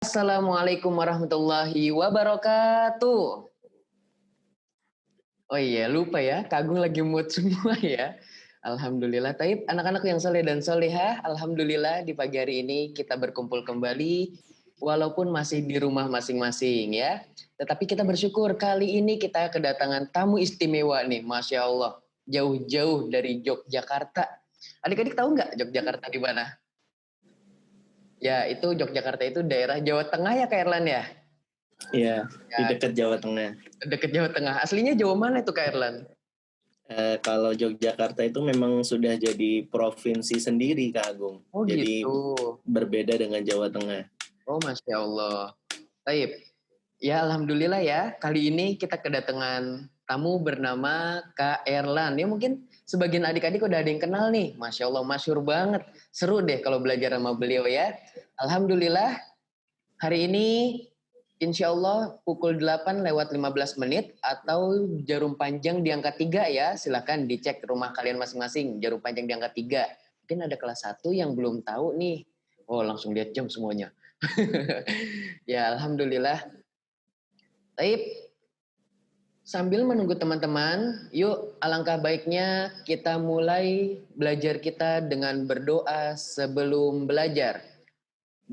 Assalamualaikum warahmatullahi wabarakatuh. Oh iya, lupa ya, Kak Agung lagi mood semua ya. Alhamdulillah. Taib, anak-anak yang soleh dan solehah, alhamdulillah di pagi hari ini kita berkumpul kembali, walaupun masih di rumah masing-masing ya. Tetapi kita bersyukur kali ini kita kedatangan tamu istimewa nih, Masya Allah. Jauh-jauh dari Yogyakarta. Adik-adik tahu nggak Yogyakarta di mana? Ya, itu Yogyakarta itu daerah Jawa Tengah ya, Kak Erlan ya? Iya, di Ya, dekat Jawa Tengah. deket Jawa Tengah. Aslinya Jawa mana itu Kak Erlan? Kalau Yogyakarta itu memang sudah jadi provinsi sendiri, Kak Agung. Oh Jadi gitu. berbeda dengan Jawa Tengah. Oh Masya Allah. Taib. Ya Alhamdulillah ya. Kali ini kita kedatangan tamu bernama Kak Erlan. Ya mungkin sebagian adik-adik udah ada yang kenal nih. Masya Allah, masyhur banget. Seru deh kalau belajar sama beliau ya. Alhamdulillah hari ini insya Allah pukul 8 lewat 15 menit atau jarum panjang di angka 3 ya. Silahkan dicek rumah kalian masing-masing. Jarum panjang di angka 3. Mungkin ada kelas 1 yang belum tahu nih. Oh langsung lihat jam semuanya. Ya Alhamdulillah. Taib, sambil menunggu teman-teman, yuk alangkah baiknya kita mulai belajar kita dengan berdoa sebelum belajar.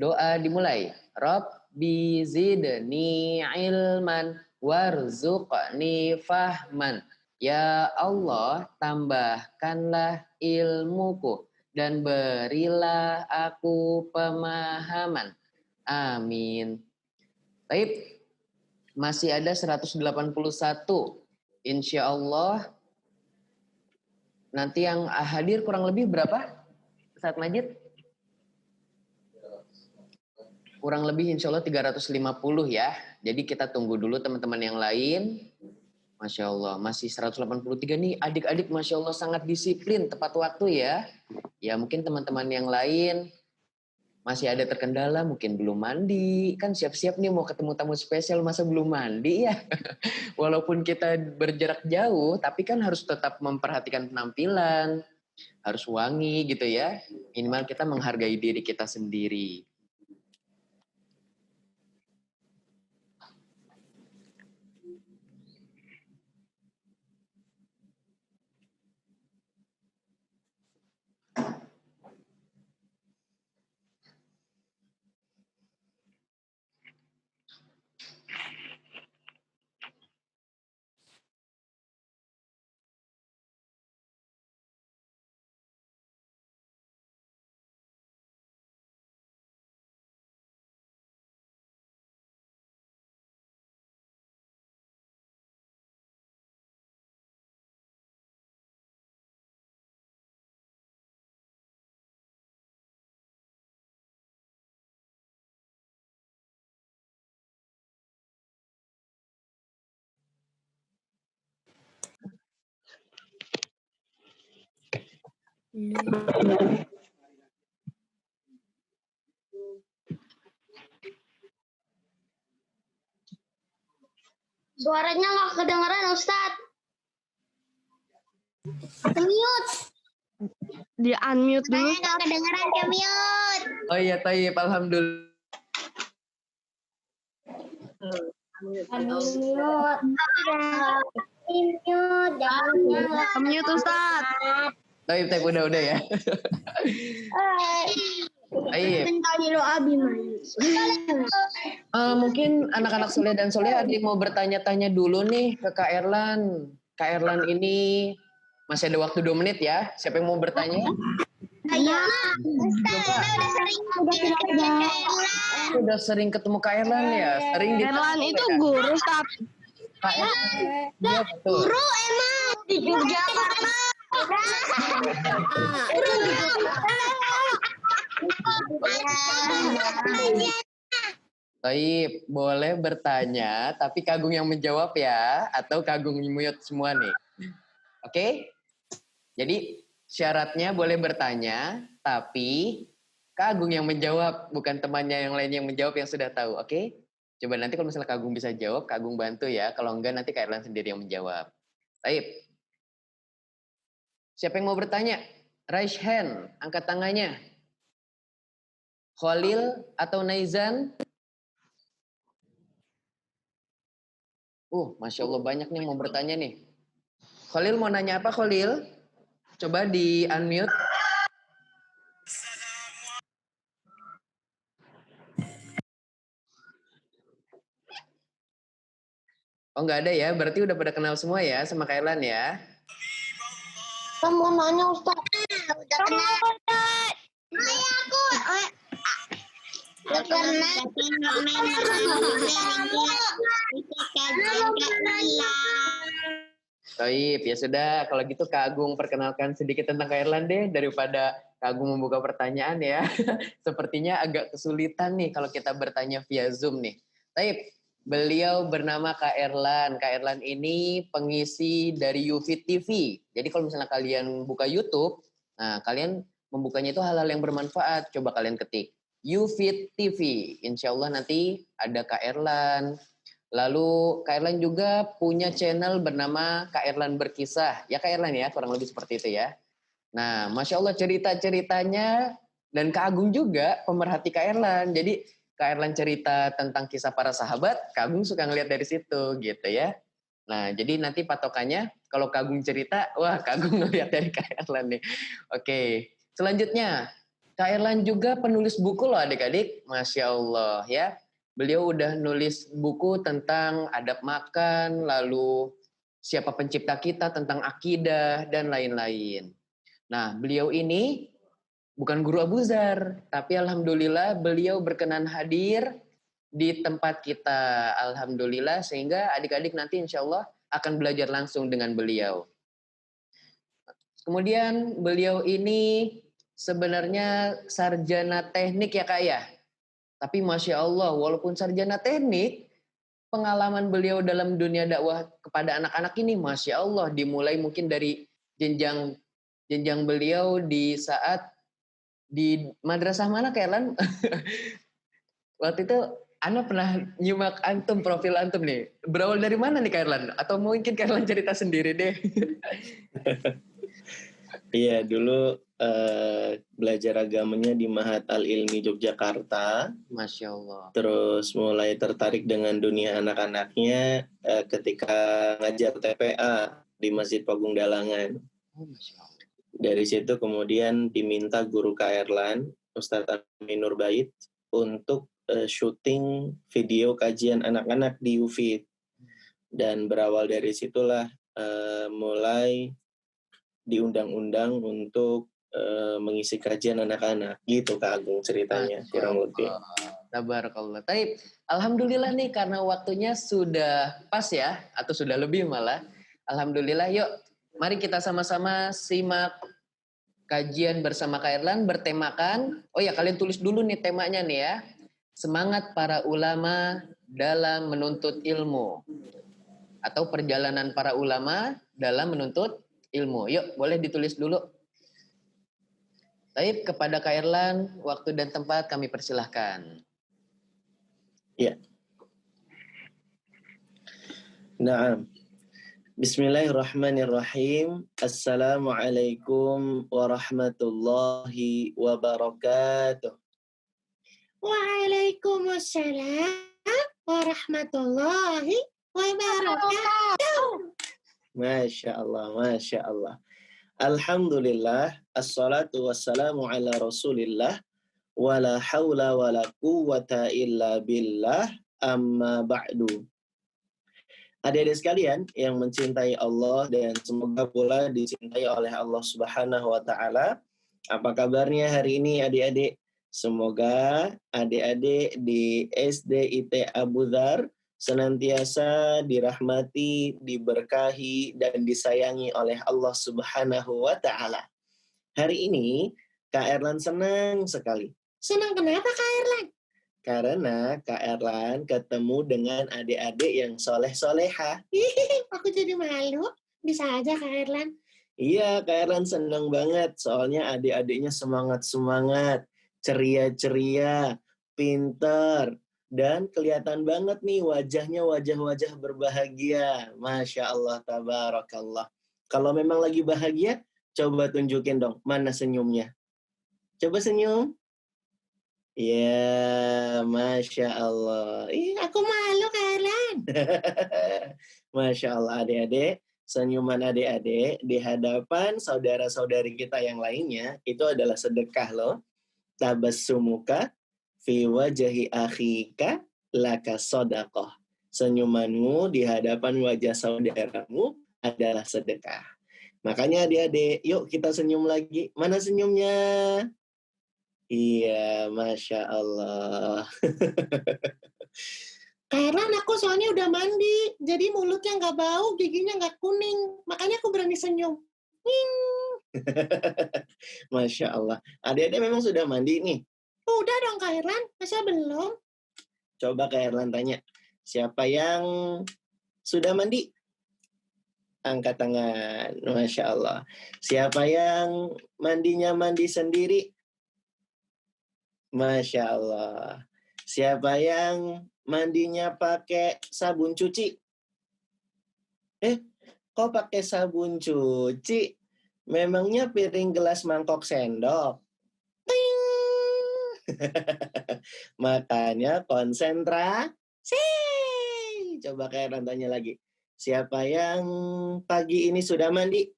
Doa dimulai. Rabbi zidni ilman warzuqni fahman. Ya Allah, tambahkanlah ilmuku dan berilah aku pemahaman. Amin. Baik, masih ada 181. Insya Allah nanti yang hadir kurang lebih berapa? Ustaz Majid? Kurang lebih insya Allah 350 ya. Jadi kita tunggu dulu teman-teman yang lain. Masya Allah, masih 183 nih. Adik-adik Masya Allah sangat disiplin, tepat waktu ya. Ya mungkin teman-teman yang lain masih ada terkendala, mungkin belum mandi. Kan siap-siap nih mau ketemu tamu spesial, masa belum mandi ya? Walaupun kita berjarak jauh, tapi kan harus tetap memperhatikan penampilan. Harus wangi gitu ya. Minimal kita menghargai diri kita sendiri. Suaranya nggak kedengeran, Ustadz. Mute. Di unmute dulu. Suaranya nggak kedengeran, ke mute. Oh iya, Taib. Alhamdulillah. Unmute Ustaz. Taib, udah ya. Taib. Mungkin anak-anak soleh dan soleh ada yang mau bertanya-tanya dulu nih ke Kak Erlan. Kak Erlan ini masih ada waktu 2 menit ya. Siapa yang mau bertanya? Ayo, Ustaz, Udah sering ketemu Kak Erlan ya? Sering Erlan itu guru Ustaz. Kak Erlan. Iya betul. Guru emang di Yogyakarta. Taib, boleh bertanya, tapi Kak Agung yang menjawab ya, atau Kak Agung mute semua nih. Oke? Jadi syaratnya boleh bertanya, tapi Kak Agung yang menjawab, bukan temannya yang lain yang menjawab yang sudah tahu. Oke? Coba nanti kalau misalnya Kak Agung bisa jawab, Kak Agung bantu ya. Kalau enggak nanti Kak Erlan sendiri yang menjawab. Taib. Siapa yang mau bertanya? Raise hand, angkat tangannya. Khalil atau Naizan? Masya Allah banyak nih mau bertanya nih. Khalil mau nanya apa Khalil? Coba di unmute. Oh nggak ada ya, berarti udah pada kenal semua ya sama Kailan ya. Kamu nanya Ustaz. Udah kenal. Aku. Udah pernah. Baik, ya sudah. Kalau gitu Kak Agung perkenalkan sedikit tentang Kak Erlan deh, daripada Kak Agung membuka pertanyaan ya. Sepertinya agak kesulitan nih kalau kita bertanya via Zoom nih. Baik, beliau bernama Kak Erlan. Kak Erlan ini pengisi dari UFIT TV. Jadi kalau misalnya kalian buka YouTube, nah kalian membukanya itu hal-hal yang bermanfaat. Coba kalian ketik UFIT TV. Insya Allah nanti ada Kak Erlan. Lalu Kak Erlan juga punya channel bernama Kak Erlan Berkisah. Ya Kak Erlan ya, kurang lebih seperti itu ya. Nah, Masya Allah cerita-ceritanya dan Kak Agung juga pemerhati Kak Erlan. Jadi Kak Erlan cerita tentang kisah para sahabat, Kak Agung suka ngeliat dari situ gitu ya. Nah, jadi nanti patokannya kalau Kak Agung cerita, wah Kak Agung ngeliat dari Kak Erlan nih. Oke, selanjutnya Kak Erlan juga penulis buku loh adik-adik. Masya Allah ya. Beliau udah nulis buku tentang adab makan, lalu siapa pencipta kita, tentang akidah, dan lain-lain. Nah, beliau ini bukan guru Abu Zar, tapi alhamdulillah beliau berkenan hadir di tempat kita. Alhamdulillah, sehingga adik-adik nanti insya Allah akan belajar langsung dengan beliau. Kemudian beliau ini sebenarnya sarjana teknik ya Kak ya. Tapi Masya Allah, walaupun sarjana teknik, pengalaman beliau dalam dunia dakwah kepada anak-anak ini, Masya Allah, dimulai mungkin dari jenjang beliau di saat di madrasah mana Kailan? Waktu itu Ana pernah nyimak antum, profil antum nih. Berawal dari mana nih Kailan? Atau mungkin Kailan cerita sendiri deh. Iya, dulu belajar agamanya di Mahat Al-Ilmi Yogyakarta. Masya Allah. Terus mulai tertarik dengan dunia anak-anaknya ketika ngajar TPA di Masjid Pagung Dalangan. Masya Allah. Dari situ kemudian diminta guru Kak Erlan, Ustadz Amin Nurbait, untuk syuting video kajian anak-anak di UFIT. Dan berawal dari situlah mulai diundang-undang untuk mengisi kajian anak-anak. Gitu Kak Agung ceritanya, kurang lebih. Tabarakallah. Taib. Alhamdulillah nih karena waktunya sudah pas ya, atau sudah lebih malah. Alhamdulillah, yuk mari kita sama-sama simak kajian bersama Kak Erlan bertemakan, oh ya kalian tulis dulu nih temanya nih ya. Semangat para ulama dalam menuntut ilmu. Atau perjalanan para ulama dalam menuntut ilmu. Yuk, boleh ditulis dulu. Taib, kepada Kak Erlan, waktu dan tempat kami persilahkan. Ya. Naam. Bismillahirrahmanirrahim. Assalamualaikum warahmatullahi wabarakatuh. Waalaikumsalam warahmatullahi wabarakatuh. Masya Allah, Masya Allah. Alhamdulillah, assalatu wassalamu ala rasulillah, wala hawla wala quwwata illa billah, amma ba'du. Adik-adik sekalian yang mencintai Allah dan semoga pula dicintai oleh Allah Subhanahu wa Ta'ala. Apa kabarnya hari ini adik-adik? Semoga adik-adik di SD IT Abu Dzar senantiasa dirahmati, diberkahi, dan disayangi oleh Allah Subhanahu wa Ta'ala. Hari ini Kak Erlan senang sekali. Senang kenapa Kak Erlan? Karena Kak Erlan ketemu dengan adik-adik yang soleh-soleha. Aku jadi malu. Bisa aja Kak Erlan. Iya, Kak Erlan senang banget. Soalnya adik-adiknya semangat-semangat, ceria-ceria, pinter. Dan kelihatan banget nih wajahnya wajah-wajah berbahagia. Masya Allah, tabarakallah. Kalau memang lagi bahagia, coba tunjukin dong mana senyumnya. Coba senyum. Ya, Masya Allah. Aku malu Kak Erlan. Masya Allah adik-adik, senyuman adik-adik di hadapan saudara-saudari kita yang lainnya itu adalah sedekah loh. Tabassumuka fi wajhi akhika laka sadaqah. Senyumanmu di hadapan wajah saudaramu adalah sedekah. Makanya adik-adik, yuk kita senyum lagi. Mana senyumnya? Iya, Masya Allah. Kak Erlan, aku soalnya udah mandi. Jadi mulutnya nggak bau, giginya nggak kuning. Makanya aku berani senyum. Wing. Masya Allah. Adik-adik memang sudah mandi nih. Udah dong Kak Erlan, masa belum? Coba Kak Erlan tanya, siapa yang sudah mandi? Angkat tangan. Masya Allah. Siapa yang mandinya mandi sendiri? Masya Allah. Siapa yang mandinya pakai sabun cuci? Kok pakai sabun cuci? Memangnya piring, gelas, mangkok, sendok? Ting! Makanya konsentrasi. Coba kayak tanya lagi. Siapa yang pagi ini sudah mandi?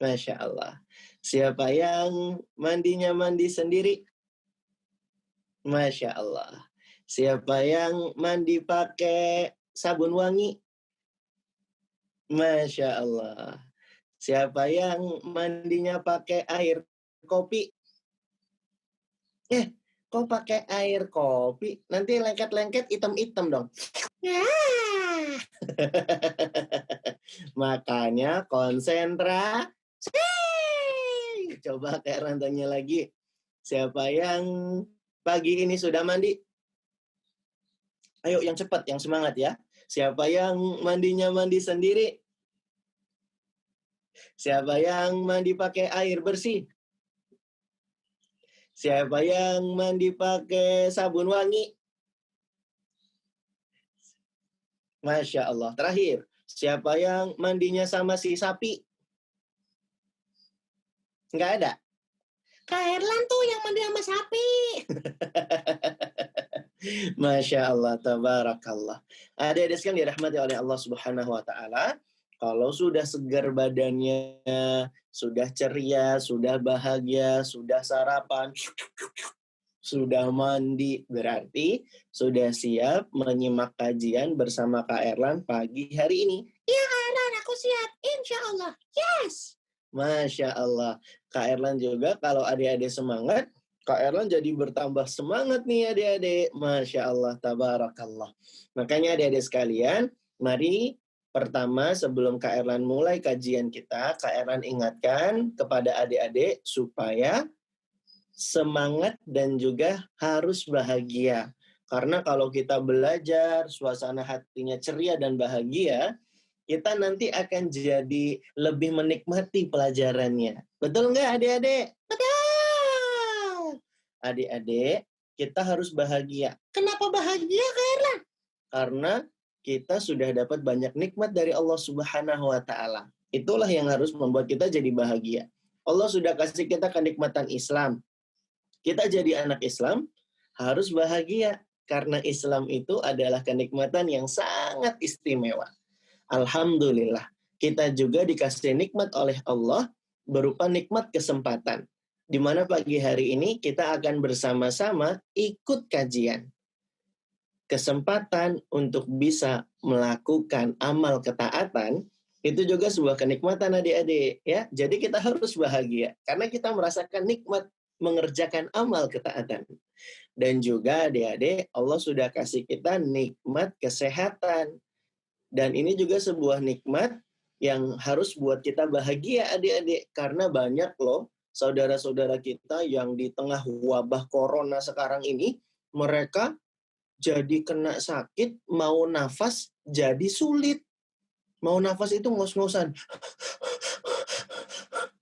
Masya Allah. Siapa yang mandinya mandi sendiri? Masya Allah. Siapa yang mandi pakai sabun wangi? Masya Allah. Siapa yang mandinya pakai air kopi? Kok pakai air kopi? Nanti lengket-lengket hitam-hitam dong. Ya. Makanya konsentrasi. Coba kayak tanya lagi. Siapa yang pagi ini sudah mandi? Ayo yang cepat, yang semangat ya. Siapa yang mandinya mandi sendiri? Siapa yang mandi pakai air bersih? Siapa yang mandi pakai sabun wangi? Masya Allah. Terakhir, siapa yang mandinya sama si sapi? Nggak ada? Kak Erlan tuh yang mandi sama sapi. Masya Allah, tabarakallah. Adik-adik sekalian dirahmati oleh Allah Subhanahu wa Ta'ala. Kalau sudah segar badannya, sudah ceria, sudah bahagia, sudah sarapan, sudah mandi, berarti sudah siap menyimak kajian bersama Kak Erlan pagi hari ini. Iya Kak Erlan, aku siap. Insya Allah. Yes. Masya Allah. Kak Erlan juga kalau adik-adik semangat, Kak Erlan jadi bertambah semangat nih adik-adik. Masya Allah, tabarakallah. Makanya adik-adik sekalian, mari pertama sebelum Kak Erlan mulai kajian kita, Kak Erlan ingatkan kepada adik-adik supaya semangat dan juga harus bahagia. Karena kalau kita belajar, suasana hatinya ceria dan bahagia, kita nanti akan jadi lebih menikmati pelajarannya. Betul nggak adik-adik? Betul. Adik-adik, kita harus bahagia. Kenapa bahagia Kak Erlan? Karena kita sudah dapat banyak nikmat dari Allah Subhanahu wa Ta'ala. Itulah yang harus membuat kita jadi bahagia. Allah sudah kasih kita kenikmatan Islam. Kita jadi anak Islam harus bahagia karena Islam itu adalah kenikmatan yang sangat istimewa. Alhamdulillah, kita juga dikasih nikmat oleh Allah berupa nikmat kesempatan. Di mana pagi hari ini kita akan bersama-sama ikut kajian. Kesempatan untuk bisa melakukan amal ketaatan itu juga sebuah kenikmatan adik-adik ya. Jadi kita harus bahagia karena kita merasakan nikmat mengerjakan amal ketaatan. Dan juga adik-adik Allah sudah kasih kita nikmat kesehatan. Dan ini juga sebuah nikmat yang harus buat kita bahagia adik-adik karena banyak loh saudara-saudara kita yang di tengah wabah corona sekarang ini mereka jadi kena sakit, mau nafas jadi sulit. Mau nafas itu ngos-ngosan.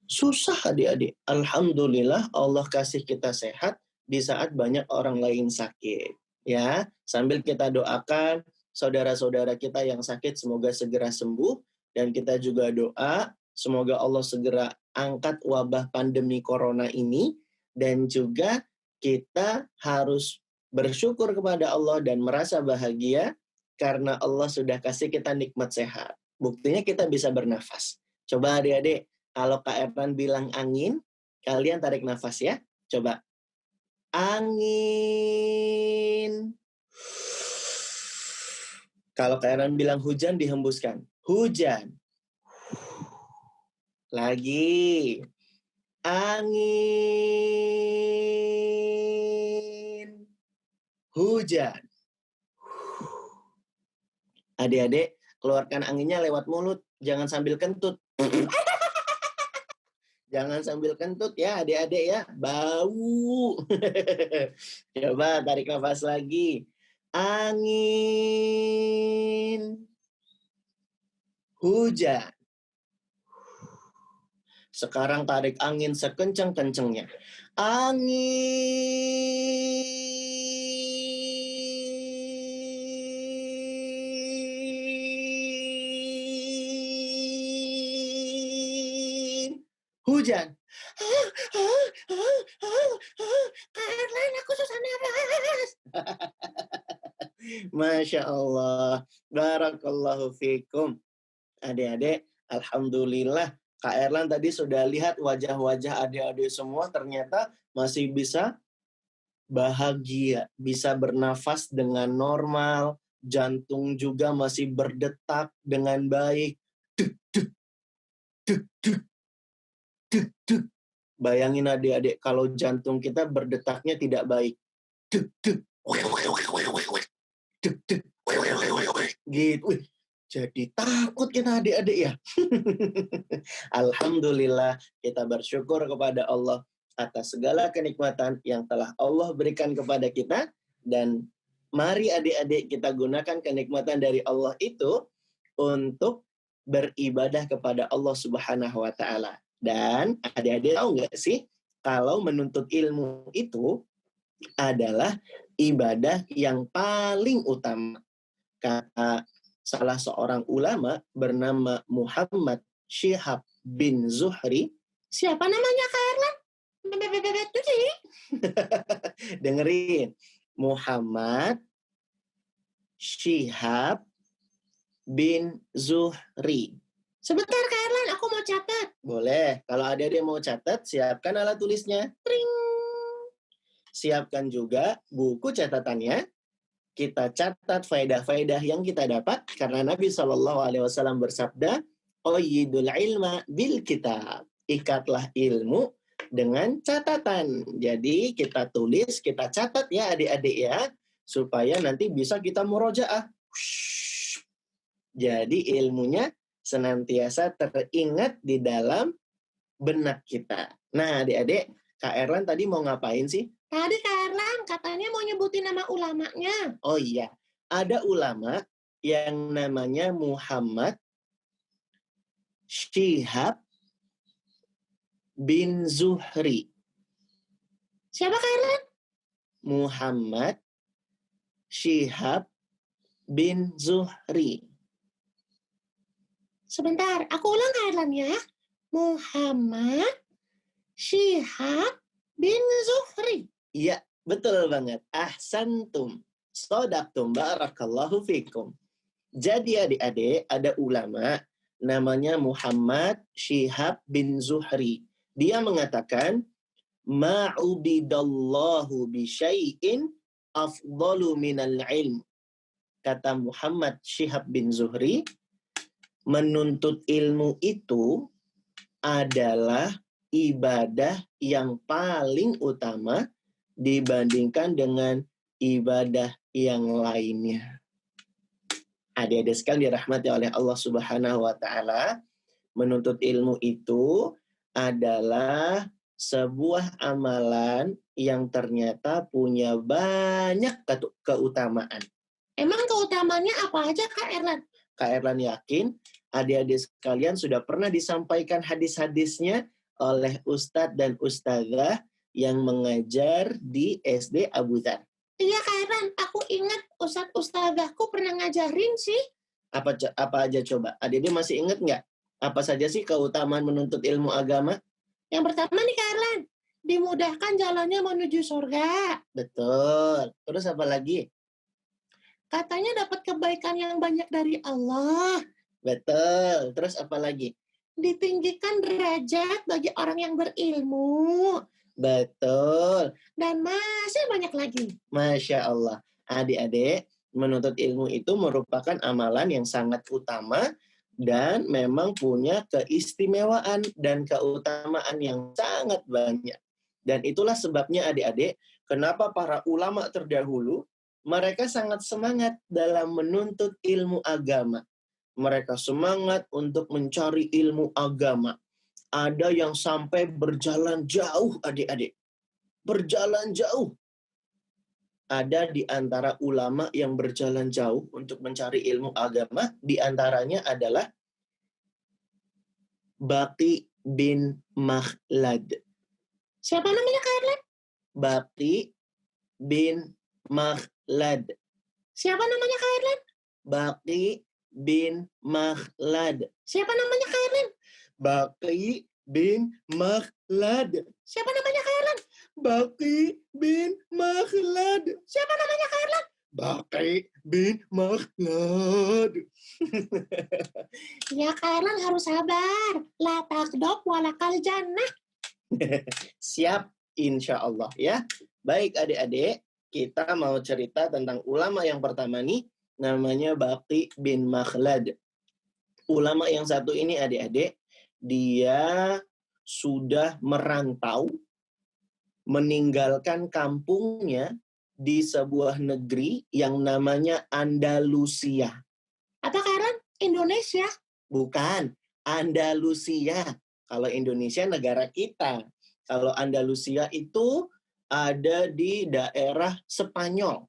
Susah adik-adik. Alhamdulillah Allah kasih kita sehat di saat banyak orang lain sakit. Ya, sambil kita doakan saudara-saudara kita yang sakit semoga segera sembuh. Dan kita juga doa semoga Allah segera angkat wabah pandemi corona ini. Dan juga kita harus bersyukur kepada Allah dan merasa bahagia Karena Allah sudah kasih kita nikmat sehat. Buktinya kita bisa bernafas. Coba adik-adik, kalau Kak Erlan bilang angin, kalian tarik nafas ya. Coba. Angin. Kalau Kak Erlan bilang hujan, dihembuskan. Hujan. Lagi. Angin. Hujan. Adik-adik, keluarkan anginnya lewat mulut. Jangan sambil kentut. Jangan sambil kentut ya adik-adik ya. Bau. Coba tarik nafas lagi. Angin. Hujan. Sekarang tarik angin sekencang-kencangnya. Angin. Hujan. Kak Erlan, aku susah nafas. Masya Allah. Barakallahu fikum. Adik-adik, alhamdulillah. Kak Erlan tadi sudah lihat wajah-wajah adik-adik semua ternyata masih bisa bahagia, bisa bernafas dengan normal, jantung juga masih berdetak dengan baik. Duk, duk, duk, duk, duk, duk. Bayangin adik-adik kalau jantung kita berdetaknya tidak baik. Duk, duk, duk, duk, gitu. Wih, jadi takut kita adik-adik ya. Alhamdulillah kita bersyukur kepada Allah atas segala kenikmatan yang telah Allah berikan kepada kita. Dan mari adik-adik kita gunakan kenikmatan dari Allah itu untuk beribadah kepada Allah Subhanahu wa Ta'ala. Dan adik-adik tahu nggak sih kalau menuntut ilmu itu adalah ibadah yang paling utama. Kata salah seorang ulama bernama Muhammad Syihab bin Zuhri. Siapa namanya Kak Erlan? Dengerin. Muhammad Syihab bin Zuhri. Sebentar Kak Erlan, aku mau catat. Boleh. Kalau adik-adik mau catat, siapkan alat tulisnya. Tring. Siapkan juga buku catatannya. Kita catat faedah-faedah yang kita dapat karena Nabi SAW bersabda, "Qayyidul ilma bil kitab." Ikatlah ilmu dengan catatan. Jadi kita tulis, kita catat ya adik-adik ya, supaya nanti bisa kita murojaah. Jadi ilmunya senantiasa teringat di dalam benak kita. Nah adik-adik, Kak Erlan tadi mau ngapain sih? Tadi Kak Erlan katanya mau nyebutin nama ulamanya. Oh iya, ada ulama yang namanya Muhammad Syihab bin Zuhri. Siapa Kak Erlan? Muhammad Syihab bin Zuhri. Sebentar, aku ulang Kak Erlan ya. Muhammad Syihab bin Zuhri. Iya, betul banget. Ahsantum. Sodaktum. Barakallahu fikum. Jadi adik-adik, ada ulama namanya Muhammad Syihab bin Zuhri. Dia mengatakan, ma'ubidallahu bisyai'in afdalu minal ilm. Kata Muhammad Syihab bin Zuhri, menuntut ilmu itu adalah ibadah yang paling utama dibandingkan dengan ibadah yang lainnya. Adik-adik sekalian dirahmati oleh Allah Subhanahu wa Ta'ala, menuntut ilmu itu adalah sebuah amalan yang ternyata punya banyak keutamaan. Emang keutamaannya apa aja Kak Erlan? Kak Erlan yakin adik-adik sekalian sudah pernah disampaikan hadis-hadisnya oleh Ustadz dan Ustadzah yang mengajar di SD Abu Dzar. Iya Kak Erlan, aku ingat Ustadz-ustadzahku pernah ngajarin sih. Apa aja coba? Adik-adik masih ingat nggak? Apa saja sih keutamaan menuntut ilmu agama? Yang pertama nih Kak Erlan, dimudahkan jalannya menuju surga. Betul. Terus apa lagi? Katanya dapat kebaikan yang banyak dari Allah. Betul. Terus apa lagi? Ditinggikan derajat bagi orang yang berilmu. Betul. Dan masih banyak lagi. Masya Allah. Adik-adik, menuntut ilmu itu merupakan amalan yang sangat utama dan memang punya keistimewaan dan keutamaan yang sangat banyak. Dan itulah sebabnya adik-adik, kenapa para ulama terdahulu, mereka sangat semangat dalam menuntut ilmu agama. Mereka semangat untuk mencari ilmu agama. Ada yang sampai berjalan jauh adik-adik. Berjalan jauh. Ada di antara ulama yang berjalan jauh untuk mencari ilmu agama, di antaranya adalah Baqi bin Makhlad. Siapa namanya Kak Erlan? Baqi bin Makhlad. Siapa namanya Kak Erlan? Baqi bin Makhlad. Siapa namanya Kak Erlan? Baqi bin Makhlad. Siapa namanya Kak Erlan? Baqi bin Makhlad. Siapa namanya Kak Erlan? Baqi bin Makhlad. Ya Kak Erlan harus sabar. La taqdob walakal jannah. Siap, insya Allah ya. Baik adik-adik, kita mau cerita tentang ulama yang pertama nih, namanya Baqi bin Makhlad. Ulama yang satu ini adik-adik, dia sudah merantau, meninggalkan kampungnya di sebuah negeri yang namanya Andalusia. Apa Kak Erlan? Indonesia? Bukan, Andalusia. Kalau Indonesia negara kita. Kalau Andalusia itu ada di daerah Spanyol.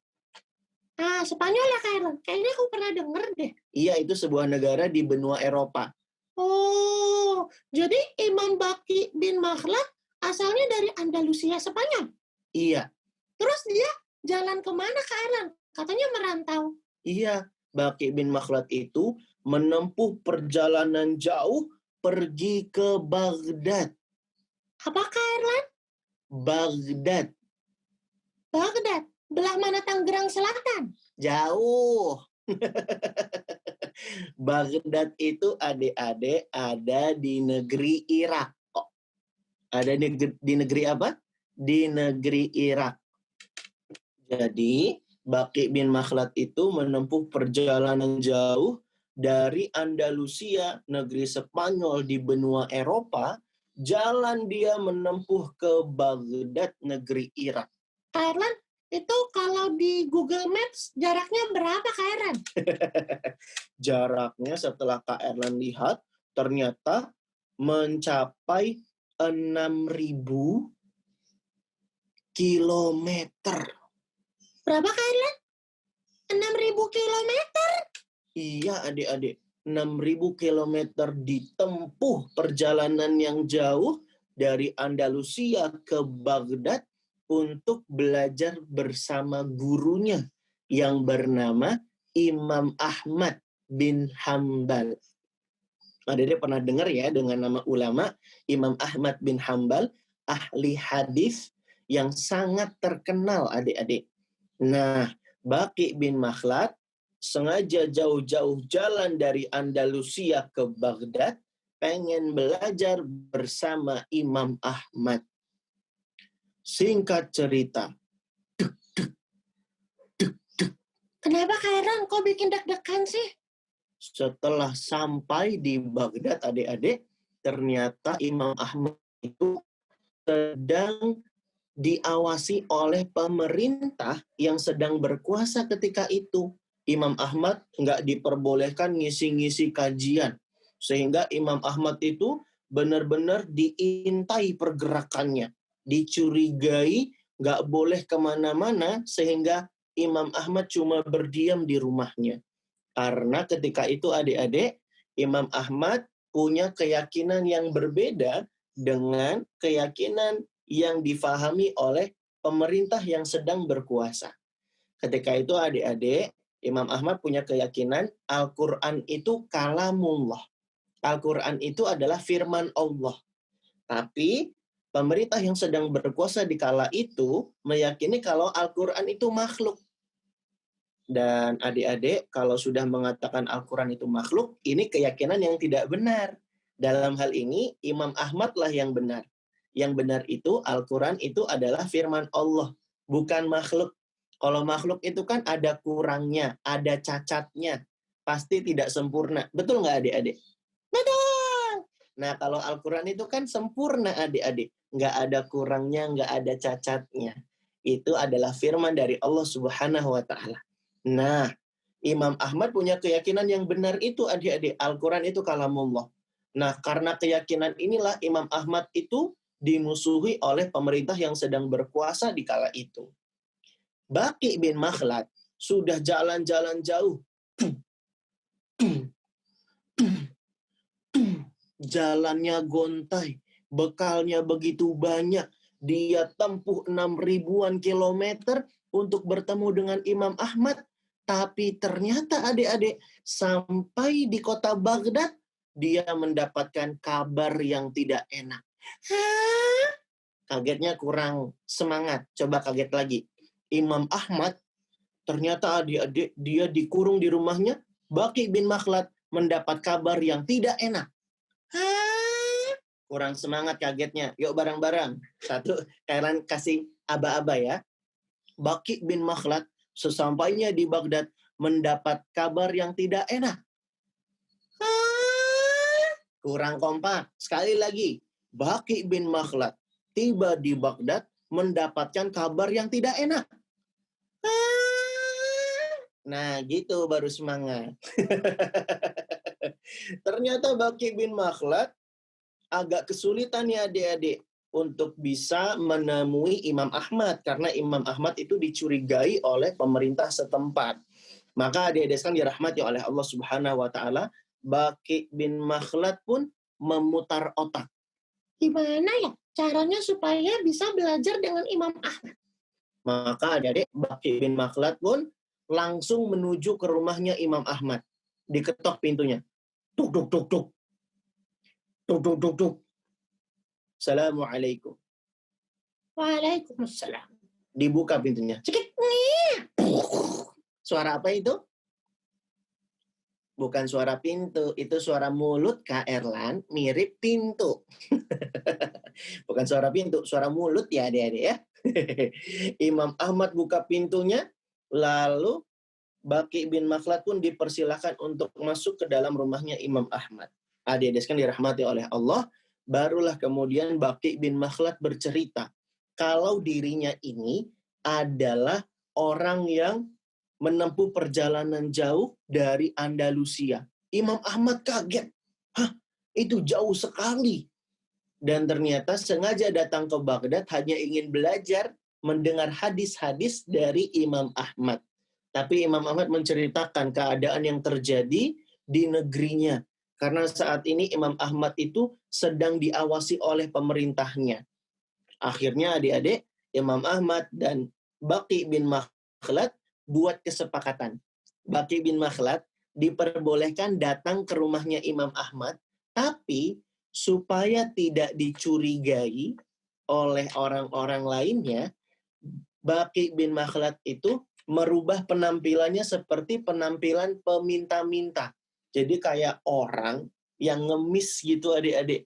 Ah, Spanyol ya Kak Erlan? Kayaknya aku pernah denger deh. Iya, itu sebuah negara di benua Eropa. Oh, jadi Imam Baqi bin Makhlad asalnya dari Andalusia, Spanyol. Iya, Terus dia jalan kemana Kak Erlan? Katanya merantau. iya. Baqi bin Makhlad itu menempuh perjalanan jauh pergi ke Baghdad. Apa Kak Erlan? Baghdad. Baghdad. Belah mana Tangerang Selatan? Jauh. Baghdad itu adik-adik ada di negeri Irak. Oh, ada di negeri apa? Di negeri Irak. Jadi, Baqi bin Makhlad itu menempuh perjalanan jauh dari Andalusia, negeri Spanyol di benua Eropa, jalan dia menempuh ke Baghdad, negeri Irak. Kak Erlan, itu kalau di Google Maps jaraknya berapa Kak Erlan? Jaraknya setelah Kak Erlan lihat, ternyata mencapai 6.000 kilometer. Berapa Kak Erlan? 6.000 kilometer. Iya adik-adik, 6.000 kilometer ditempuh perjalanan yang jauh dari Andalusia ke Baghdad untuk belajar bersama gurunya yang bernama Imam Ahmad bin Hambal. Adik-adik pernah dengar ya dengan nama ulama Imam Ahmad bin Hambal, ahli hadis yang sangat terkenal adik-adik. Nah, Baqi bin Makhlad sengaja jauh-jauh jalan dari Andalusia ke Baghdad, pengen belajar bersama Imam Ahmad. Singkat cerita, Kenapa Kak Erlan kok bikin deg-degan sih? setelah sampai di Baghdad adik-adik, ternyata Imam Ahmad itu sedang diawasi oleh pemerintah yang sedang berkuasa ketika itu. Imam Ahmad nggak diperbolehkan ngisi-ngisi kajian. Sehingga Imam Ahmad itu benar-benar diintai pergerakannya. Dicurigai, nggak boleh kemana-mana, sehingga Imam Ahmad cuma berdiam di rumahnya. Karena ketika itu adik-adik, Imam Ahmad punya keyakinan yang berbeda dengan keyakinan yang difahami oleh pemerintah yang sedang berkuasa. Ketika itu adik-adik, Imam Ahmad punya keyakinan Al-Quran itu kalamullah. Al-Quran itu adalah firman Allah. Tapi pemerintah yang sedang berkuasa di kala itu meyakini kalau Al-Quran itu makhluk. Dan adik-adik, kalau sudah mengatakan Al-Quran itu makhluk, ini keyakinan yang tidak benar. Dalam hal ini, Imam Ahmad lah yang benar. Yang benar itu, Al-Quran itu adalah firman Allah, bukan makhluk. Kalau makhluk itu kan ada kurangnya, ada cacatnya. Pasti tidak sempurna. Betul nggak adik-adik? Betul. Nah, kalau Al-Quran itu kan sempurna adik-adik. Nggak ada kurangnya, nggak ada cacatnya. Itu adalah firman dari Allah Subhanahu wa Ta'ala. Nah, Imam Ahmad punya keyakinan yang benar itu adik-adik. Al-Quran itu kalamullah. Nah, karena keyakinan inilah Imam Ahmad itu dimusuhi oleh pemerintah yang sedang berkuasa di kala itu. Baqi bin Makhlad sudah jalan-jalan jauh. Jalannya gontai, bekalnya begitu banyak. Dia tempuh 6.000-an kilometer untuk bertemu dengan Imam Ahmad. Tapi ternyata adik-adik, sampai di kota Baghdad, dia mendapatkan kabar yang tidak enak. Hah? Kagetnya kurang semangat. Coba kaget lagi. Imam Ahmad, ternyata adik-adik, dia dikurung di rumahnya. Baqi bin Makhlad mendapat kabar yang tidak enak. Hah? Kurang semangat kagetnya. Yuk bareng-bareng. Satu, kalian kasih aba-aba ya. Baqi bin Makhlad sesampainya di Baghdad mendapat kabar yang tidak enak. Hah? Kurang kompak. Sekali lagi. Baqi bin Makhlad tiba di Baghdad mendapatkan kabar yang tidak enak. Hah? Nah, gitu baru semangat. Ternyata Baqi bin Makhlad agak kesulitan ya adik-adik untuk bisa menemui Imam Ahmad karena Imam Ahmad itu dicurigai oleh pemerintah setempat. Maka adik-adik sekalian dirahmati oleh Allah Subhanahu wa Ta'ala, Baqi bin Makhlad pun memutar otak. Gimana ya caranya supaya bisa belajar dengan Imam Ahmad? Maka adik-adik Baqi bin Makhlad pun langsung menuju ke rumahnya Imam Ahmad. Diketok pintunya. Tuk, tuk, tuk, tuk. Tuk, tuk, tuk, tuk. Assalamualaikum. Waalaikumsalam. Dibuka pintunya. Cekik. Suara apa itu? Bukan suara pintu, itu suara mulut Kak Erlan, mirip pintu. Bukan suara pintu, suara mulut ya adik-adik ya. Imam Ahmad buka pintunya, lalu Baqi bin Makhlad pun dipersilakan untuk masuk ke dalam rumahnya Imam Ahmad. Adik-adik kan dirahmati oleh Allah, barulah kemudian Baqi bin Makhlad bercerita kalau dirinya ini adalah orang yang menempuh perjalanan jauh dari Andalusia. Imam Ahmad kaget. Hah, itu jauh sekali. Dan ternyata sengaja datang ke Baghdad hanya ingin belajar mendengar hadis-hadis dari Imam Ahmad. Tapi Imam Ahmad menceritakan keadaan yang terjadi di negerinya. Karena saat ini Imam Ahmad itu sedang diawasi oleh pemerintahnya. Akhirnya adik-adik, Imam Ahmad dan Baqi bin Makhlad buat kesepakatan. Baqi bin Makhlad diperbolehkan datang ke rumahnya Imam Ahmad, tapi supaya tidak dicurigai oleh orang-orang lainnya, Baqi bin Makhlad itu merubah penampilannya seperti penampilan peminta-minta. Jadi kayak orang yang ngemis gitu adik-adik.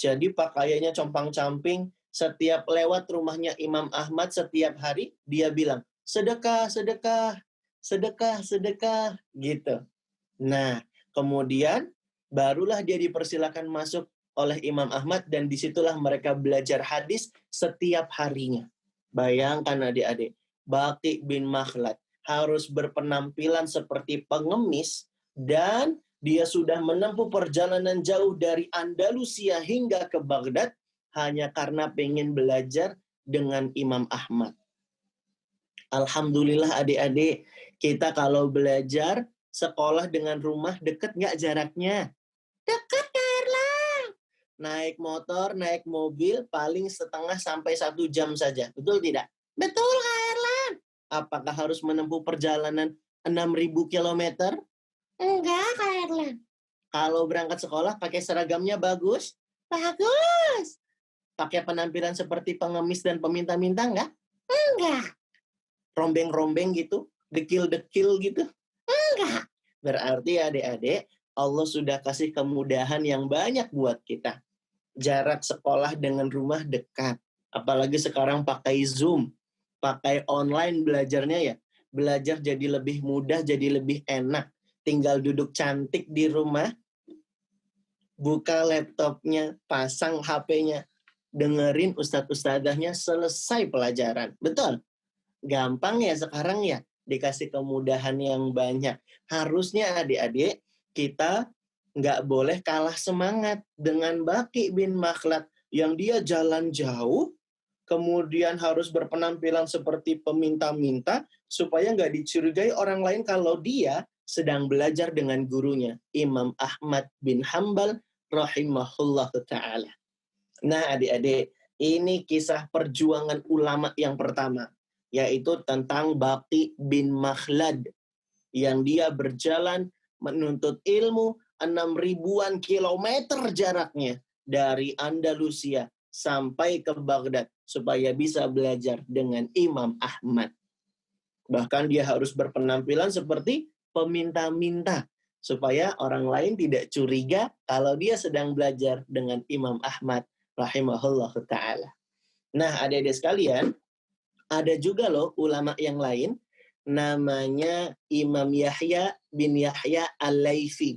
Jadi pakaiannya compang-camping, setiap lewat rumahnya Imam Ahmad setiap hari, dia bilang, sedekah, sedekah, sedekah, sedekah, gitu. Nah, kemudian barulah dia dipersilakan masuk oleh Imam Ahmad dan disitulah mereka belajar hadis setiap harinya. Bayangkan adik-adik, Baqi bin Makhlad harus berpenampilan seperti pengemis dan dia sudah menempuh perjalanan jauh dari Andalusia hingga ke Baghdad hanya karena pengen belajar dengan Imam Ahmad. Alhamdulillah adik-adik, kita kalau belajar, sekolah dengan rumah deket nggak jaraknya? Dekat, Carla. Naik motor, naik mobil, paling setengah sampai 1 jam saja. Betul tidak? Betul, Kak Erlan. Apakah harus menempuh perjalanan 6.000 kilometer? Enggak, Kak Erlan. Kalau berangkat sekolah pakai seragamnya bagus? Bagus. Pakai penampilan seperti pengemis dan peminta-minta nggak? Enggak. Rombeng-rombeng gitu? dekil-dekil gitu? Enggak. Berarti adik-adik, Allah sudah kasih kemudahan yang banyak buat kita. Jarak sekolah dengan rumah dekat. Apalagi sekarang pakai Zoom, pakai online belajarnya ya. Belajar jadi lebih mudah, jadi lebih enak. Tinggal duduk cantik di rumah, buka laptopnya, pasang HP-nya, dengerin ustadz-ustadzahnya, selesai pelajaran. Betul? Gampang ya sekarang ya, dikasih kemudahan yang banyak. Harusnya adik-adik, kita nggak boleh kalah semangat dengan Baqi bin Makhlad yang dia jalan jauh, kemudian harus berpenampilan seperti peminta-minta, supaya nggak dicurigai orang lain kalau dia sedang belajar dengan gurunya, Imam Ahmad bin Hambal rahimahullah ta'ala. Nah adik-adik, ini kisah perjuangan ulama yang pertama, yaitu tentang Baqi bin Makhlad, yang dia berjalan menuntut ilmu 6.000-an kilometer jaraknya dari Andalusia sampai ke Baghdad supaya bisa belajar dengan Imam Ahmad. Bahkan dia harus berpenampilan seperti peminta-minta supaya orang lain tidak curiga kalau dia sedang belajar dengan Imam Ahmad rahimahullah ta'ala. Nah, adik-adik sekalian, ada juga loh ulama yang lain namanya Imam Yahya bin Yahya Al-Laythi.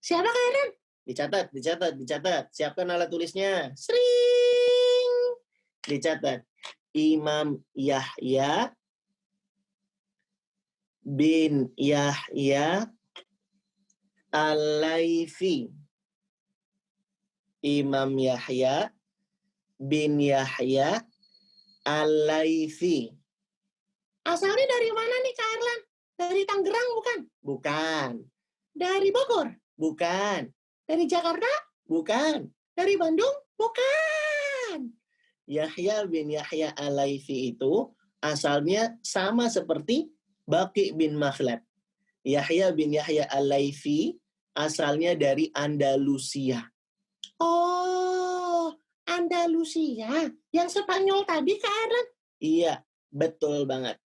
Siapa kalian? Dicatat. Siapkan alat tulisnya. Sering. Dicatat. Imam Yahya bin Yahya Al-Laythi. Imam Yahya bin Yahya Al-Laythi. Asalnya dari mana nih Kak Erlan? Dari Tangerang bukan? Bukan. Dari Bogor? Bukan. Dari Jakarta? Bukan. Dari Bandung? Bukan. Yahya bin Yahya Al-Laythi itu asalnya sama seperti Baqi bin Makhlad. Yahya bin Yahya Al-Laythi asalnya dari Andalusia. Oh, Andalusia. Yang Spanyol tadi Kak Erlan? Iya, betul banget.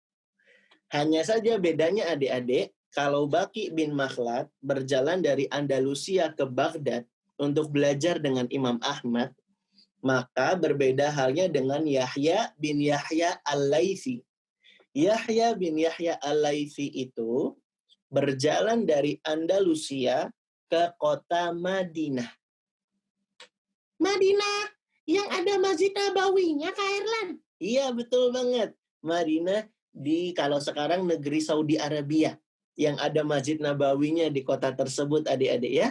Hanya saja bedanya adik-adik, kalau Baqi bin Makhlad berjalan dari Andalusia ke Baghdad untuk belajar dengan Imam Ahmad, maka berbeda halnya dengan Yahya bin Yahya Al-Laythi. Yahya bin Yahya Al-Laythi itu berjalan dari Andalusia ke kota Madinah. Madinah yang ada Masjid Nabawinya Kak Erlan? Iya, betul banget. Madinah di kalau sekarang negeri Saudi Arabia yang ada Masjid Nabawinya di kota tersebut adik-adik ya.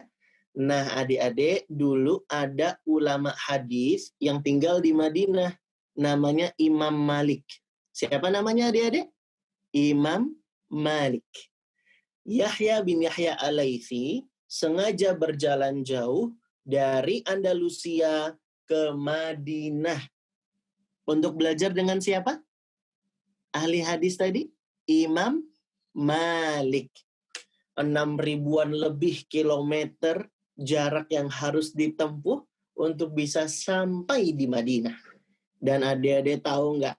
Nah adik-adik, dulu ada ulama hadis yang tinggal di Madinah. Namanya Imam Malik. Siapa namanya adik-adik? Imam Malik. Yahya bin Yahya Al-Laythi sengaja berjalan jauh dari Andalusia ke Madinah. Untuk belajar dengan siapa? Ahli hadis tadi? Imam Malik. 6.000-an lebih kilometer jarak yang harus ditempuh untuk bisa sampai di Madinah. Dan adik-adik tahu nggak?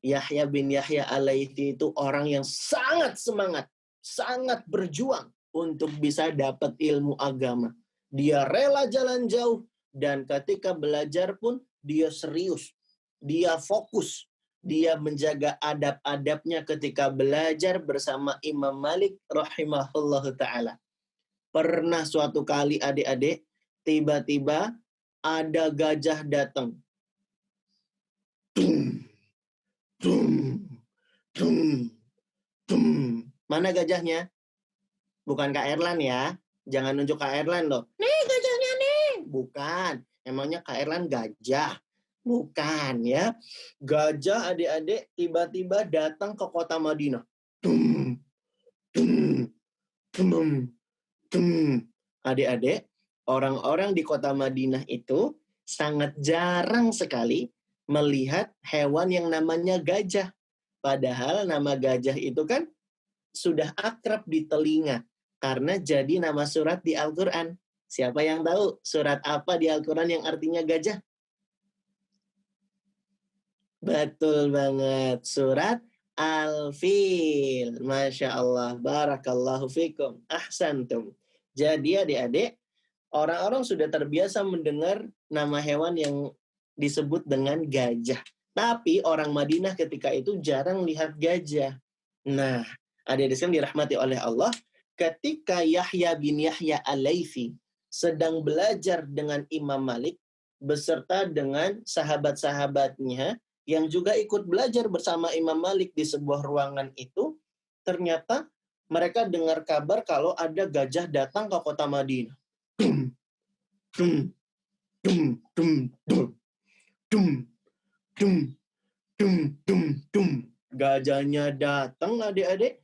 Yahya bin Yahya Al-Laythi itu orang yang sangat semangat, sangat berjuang untuk bisa dapat ilmu agama. Dia rela jalan jauh dan ketika belajar pun dia serius, dia fokus. Dia menjaga adab-adabnya ketika belajar bersama Imam Malik rahimahullah ta'ala. Pernah suatu kali adik-adik, tiba-tiba ada gajah datang. Tum, tum, tum, tum. Mana gajahnya? Bukan Kak Erlan ya. Jangan nunjuk Kak Erlan loh. Nih gajahnya nih. Bukan. Emangnya Kak Erlan gajah? Bukan ya. Gajah adik-adik tiba-tiba datang ke kota Madinah. Tum, tum, tum, tum. Adik-adik, orang-orang di kota Madinah itu sangat jarang sekali melihat hewan yang namanya gajah. Padahal nama gajah itu kan sudah akrab di telinga karena jadi nama surat di Al-Quran. Siapa yang tahu surat apa di Al-Quran yang artinya gajah? Betul banget. Surat Al-fil. Masya Allah. Barakallahu fikum. Ahsantum. Jadi adik-adik, orang-orang sudah terbiasa mendengar nama hewan yang disebut dengan gajah. Tapi orang Madinah ketika itu jarang lihat gajah. Nah, adik-adik sekalian dirahmati oleh Allah, ketika Yahya bin Yahya Al-Laitsi sedang belajar dengan Imam Malik beserta dengan sahabat-sahabatnya yang juga ikut belajar bersama Imam Malik di sebuah ruangan itu, ternyata mereka dengar kabar kalau ada gajah datang ke kota Madinah. Dum, dum, dum, dum, dum, dum, dum, dum, dum. Gajahnya datang adik-adik,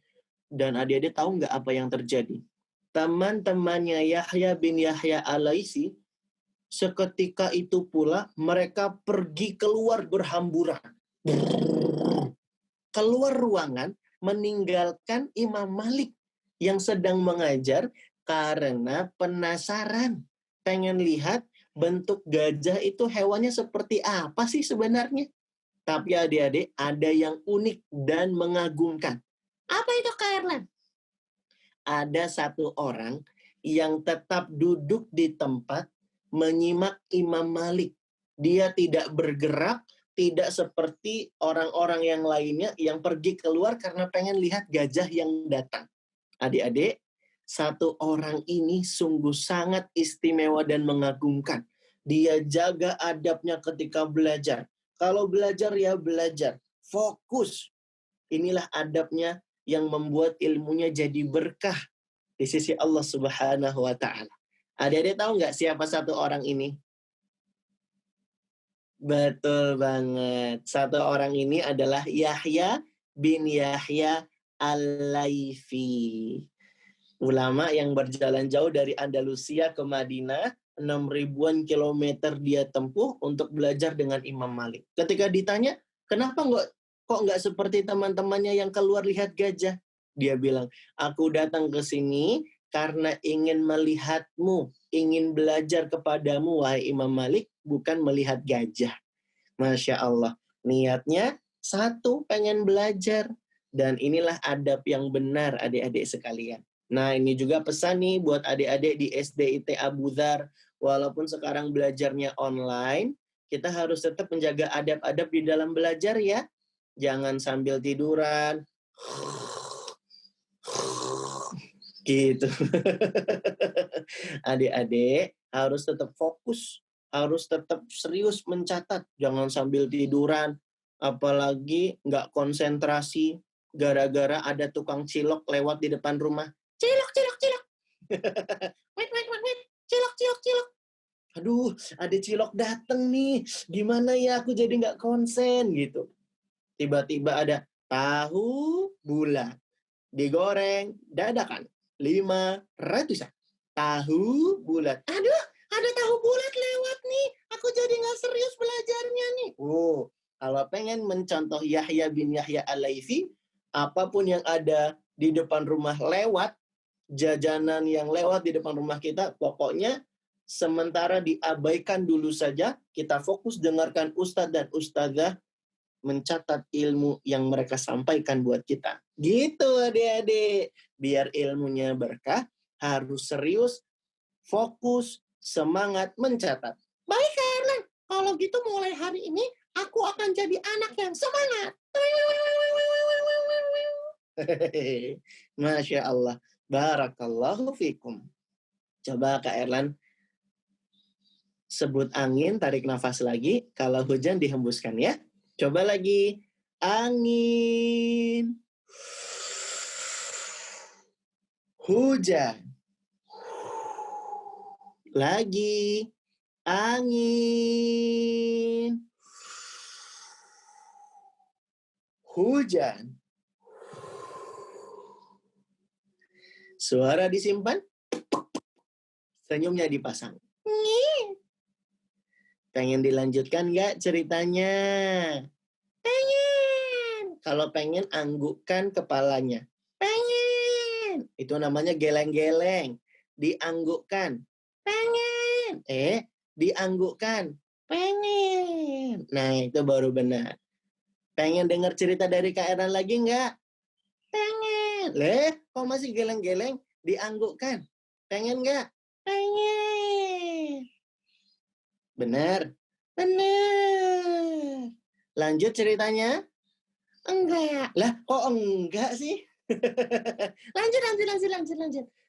dan adik-adik tahu nggak apa yang terjadi? Teman-temannya Yahya bin Yahya Al-Laitsi seketika itu pula mereka pergi keluar berhamburan. Keluar ruangan meninggalkan Imam Malik yang sedang mengajar karena penasaran. Pengen lihat bentuk gajah itu hewannya seperti apa sih sebenarnya. Tapi adik-adik ada yang unik dan mengagumkan. Apa itu Kak Erlan? Ada satu orang yang tetap duduk di tempat menyimak Imam Malik. Dia tidak bergerak, tidak seperti orang-orang yang lainnya yang pergi keluar karena pengen lihat gajah yang datang. Adik-adik, satu orang ini sungguh sangat istimewa dan mengagumkan. Dia jaga adabnya ketika belajar. Kalau belajar ya belajar, fokus. Inilah adabnya yang membuat ilmunya jadi berkah di sisi Allah Subhanahu wa Ta'ala. Adik-adik tahu nggak siapa satu orang ini? Betul banget. Satu orang ini adalah Yahya bin Yahya Al-Laitsi. Ulama yang berjalan jauh dari Andalusia ke Madinah, 6.000-an kilometer dia tempuh untuk belajar dengan Imam Malik. Ketika ditanya, kenapa kok nggak seperti teman-temannya yang keluar lihat gajah? Dia bilang, aku datang ke sini karena ingin melihatmu, ingin belajar kepadamu, wahai Imam Malik, bukan melihat gajah. Masya Allah. Niatnya satu, pengen belajar. Dan inilah adab yang benar adik-adik sekalian. Nah, ini juga pesan nih buat adik-adik di SDIT Abu Dzar. Walaupun sekarang belajarnya online, kita harus tetap menjaga adab-adab di dalam belajar ya. Jangan sambil tiduran. Gitu. Adik-adik harus tetap fokus, harus tetap serius mencatat. Jangan sambil tiduran, apalagi nggak konsentrasi gara-gara ada tukang cilok lewat di depan rumah. Cilok, cilok, cilok. Wait. Cilok, cilok, cilok. Aduh, ada cilok dateng nih. Gimana ya aku jadi nggak konsen gitu. Tiba-tiba ada tahu bulat. Digoreng dadakan. 500-an. Tahu bulat. Aduh, ada tahu bulat lewat nih. Aku jadi nggak serius belajarnya nih. Oh, kalau pengen mencontoh Yahya bin Yahya Al-Laitsi, apapun yang ada di depan rumah lewat, jajanan yang lewat di depan rumah kita, pokoknya sementara diabaikan dulu saja, kita fokus dengarkan ustadz dan ustadzah mencatat ilmu yang mereka sampaikan buat kita. Gitu adik-adik. Biar ilmunya berkah, harus serius, fokus, semangat mencatat. Baik karena kalau gitu mulai hari ini aku akan jadi anak yang semangat. Masya Allah. Barakallahu fikum. Coba Kak Erlan sebut angin, tarik nafas lagi. Kalau hujan dihembuskan ya. Coba lagi. Angin. Hujan. Lagi. Angin. Hujan. Suara disimpan. Senyumnya dipasang. Pengen dilanjutkan nggak ceritanya? Pengen. Kalau pengen, anggukkan kepalanya. Pengen. Itu namanya geleng-geleng. Dianggukkan. Pengen. Dianggukkan. Pengen. Nah, itu baru benar. Pengen dengar cerita dari Kak Erlan lagi nggak? Pengen. Kok masih geleng-geleng? Dianggukkan. Pengen nggak? Pengen. Benar? Benar. Lanjut ceritanya? Enggak. Lah, kok enggak sih? Lanjut.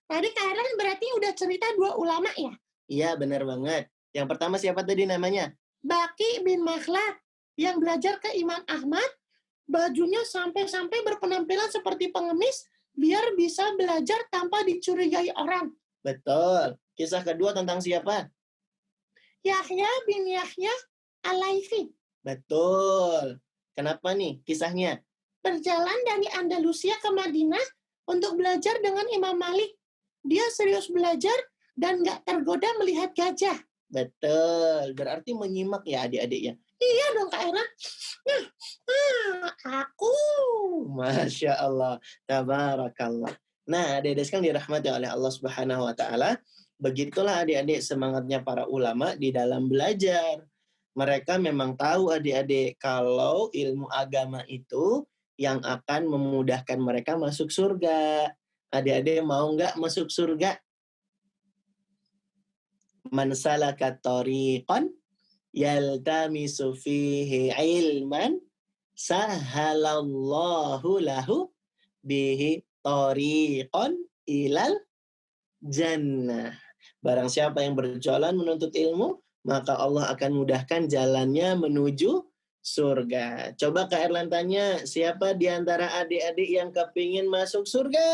Tadi Kak Erlan berarti udah cerita 2 ulama ya? Iya, benar banget. Yang pertama siapa tadi namanya? Baki bin Makhlad yang belajar ke Imam Ahmad, bajunya sampai-sampai berpenampilan seperti pengemis biar bisa belajar tanpa dicurigai orang. Betul. Kisah kedua tentang siapa? Yahya bin Yahya Al-Laifi Betul. Kenapa nih kisahnya? berjalan dari Andalusia ke Madinah untuk belajar dengan Imam Malik. Dia serius belajar dan nggak tergoda melihat gajah. Betul. Berarti menyimak ya adik-adiknya. Iya dong Kak Erlan. Aku. Masya Allah. Tabarakallah. Nah, adik-adik sekalian dirahmati oleh Allah Subhanahu wa Ta'ala. Begitulah adik-adik semangatnya para ulama di dalam belajar. Mereka memang tahu adik-adik kalau ilmu agama itu yang akan memudahkan mereka masuk surga. Adik-adik mau nggak masuk surga? Man salaka tariqan yaltamisu fihi ilman sahalallahu lahu bihi tariqan ilal jannah. Barang siapa yang berjalan menuntut ilmu, maka Allah akan mudahkan jalannya menuju surga. Coba Kak Erlan tanya, siapa di antara adik-adik yang kepingin masuk surga?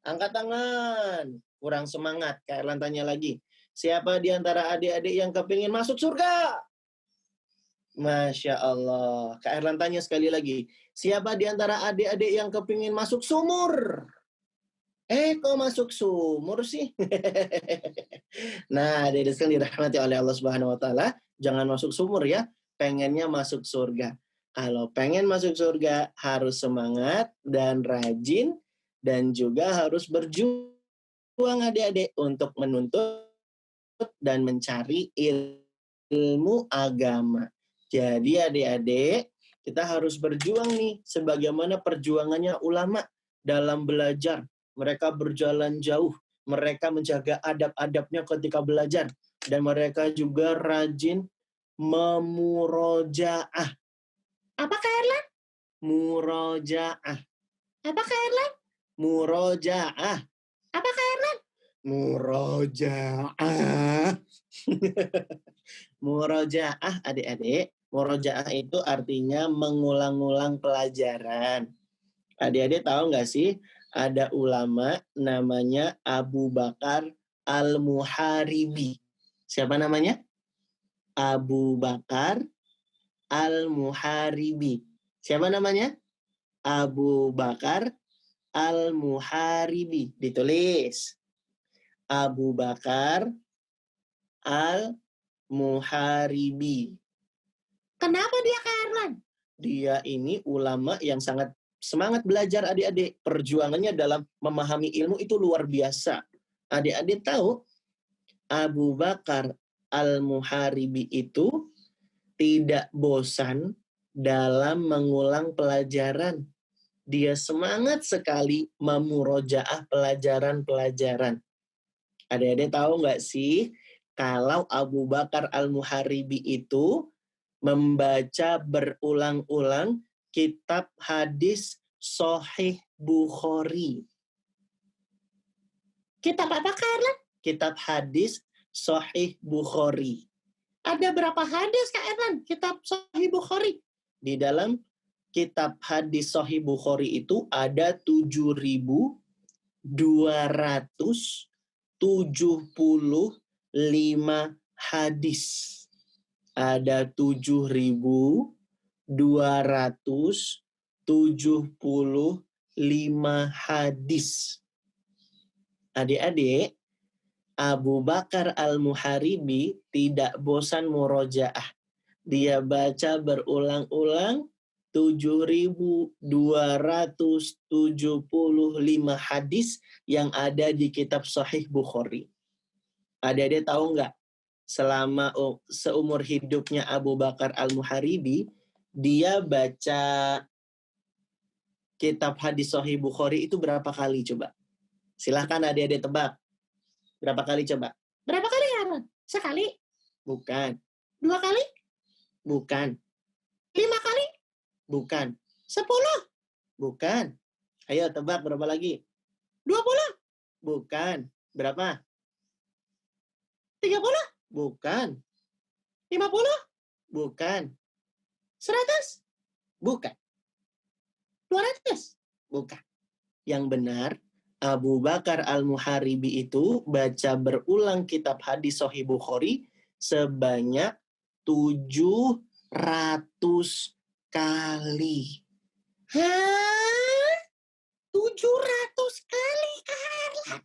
Angkat tangan. Kurang semangat. Kak Erlan tanya lagi. Siapa di antara adik-adik yang kepingin masuk surga? Masya Allah. Kak Erlan tanya sekali lagi. Siapa di antara adik-adik yang kepingin masuk sumur? Kok masuk sumur sih? Nah, adik-adik sekalian dirahmati oleh Allah Subhanahu wa Ta'ala, jangan masuk sumur ya. Pengennya masuk surga. Kalau pengen masuk surga, harus semangat dan rajin, dan juga harus berjuang adik-adik untuk menuntut dan mencari ilmu agama. Jadi adik-adik, kita harus berjuang nih, sebagaimana perjuangannya ulama dalam belajar. Mereka berjalan jauh, mereka menjaga adab-adabnya ketika belajar, dan mereka juga rajin memurojaah. Apa Kak Erlan? Murojaah. Apa Kak Erlan? Murojaah. Apa Kak Erlan? Murojaah. Murojaah adik-adik. Murojaah itu artinya mengulang-ulang pelajaran. Adik-adik tahu nggak sih, ada ulama namanya Abu Bakar Al-Muharibi. Siapa namanya? Abu Bakar Al-Muharibi. Siapa namanya? Abu Bakar Al-Muharibi. Ditulis. Abu Bakar Al-Muharibi. Kenapa dia Kak Erlan? Dia ini ulama yang sangat semangat belajar adik-adik. Perjuangannya dalam memahami ilmu itu luar biasa. Adik-adik tahu, Abu Bakar Al-Muharibi itu tidak bosan dalam mengulang pelajaran. Dia semangat sekali memurojaah pelajaran-pelajaran. Adik-adik tahu nggak sih, kalau Abu Bakar Al-Muharibi itu membaca berulang-ulang kitab hadis Sahih Bukhari. Kitab apa Kak Erlan? Kitab hadis Sahih Bukhari. Ada berapa hadis Kak Erlan? Kitab Sahih Bukhari. Di dalam kitab hadis Sahih Bukhari itu ada 7.275 hadis. Ada 7.275 hadis. Adik-adik, Abu Bakar Al-Muharibi tidak bosan murojaah. Dia baca berulang-ulang 7.275 hadis yang ada di kitab Sahih Bukhari. Adik-adik tahu nggak? Selama seumur hidupnya Abu Bakar Al-Muharibi, dia baca kitab hadis Sahih Bukhari itu berapa kali coba? Silahkan adik-adik tebak. Berapa kali coba? Berapa kali, Aaron? Sekali? Bukan. 2 kali? Bukan. 5 kali? Bukan. 10? Bukan. Ayo tebak berapa lagi? 20? Bukan. Berapa? 30? Bukan. 50? Bukan. 100? Bukan. 200? Bukan. Yang benar, Abu Bakar Al-Muharibi itu baca berulang kitab hadis Sahih Bukhari sebanyak 700 kali. Hah? 700 kali, Kak.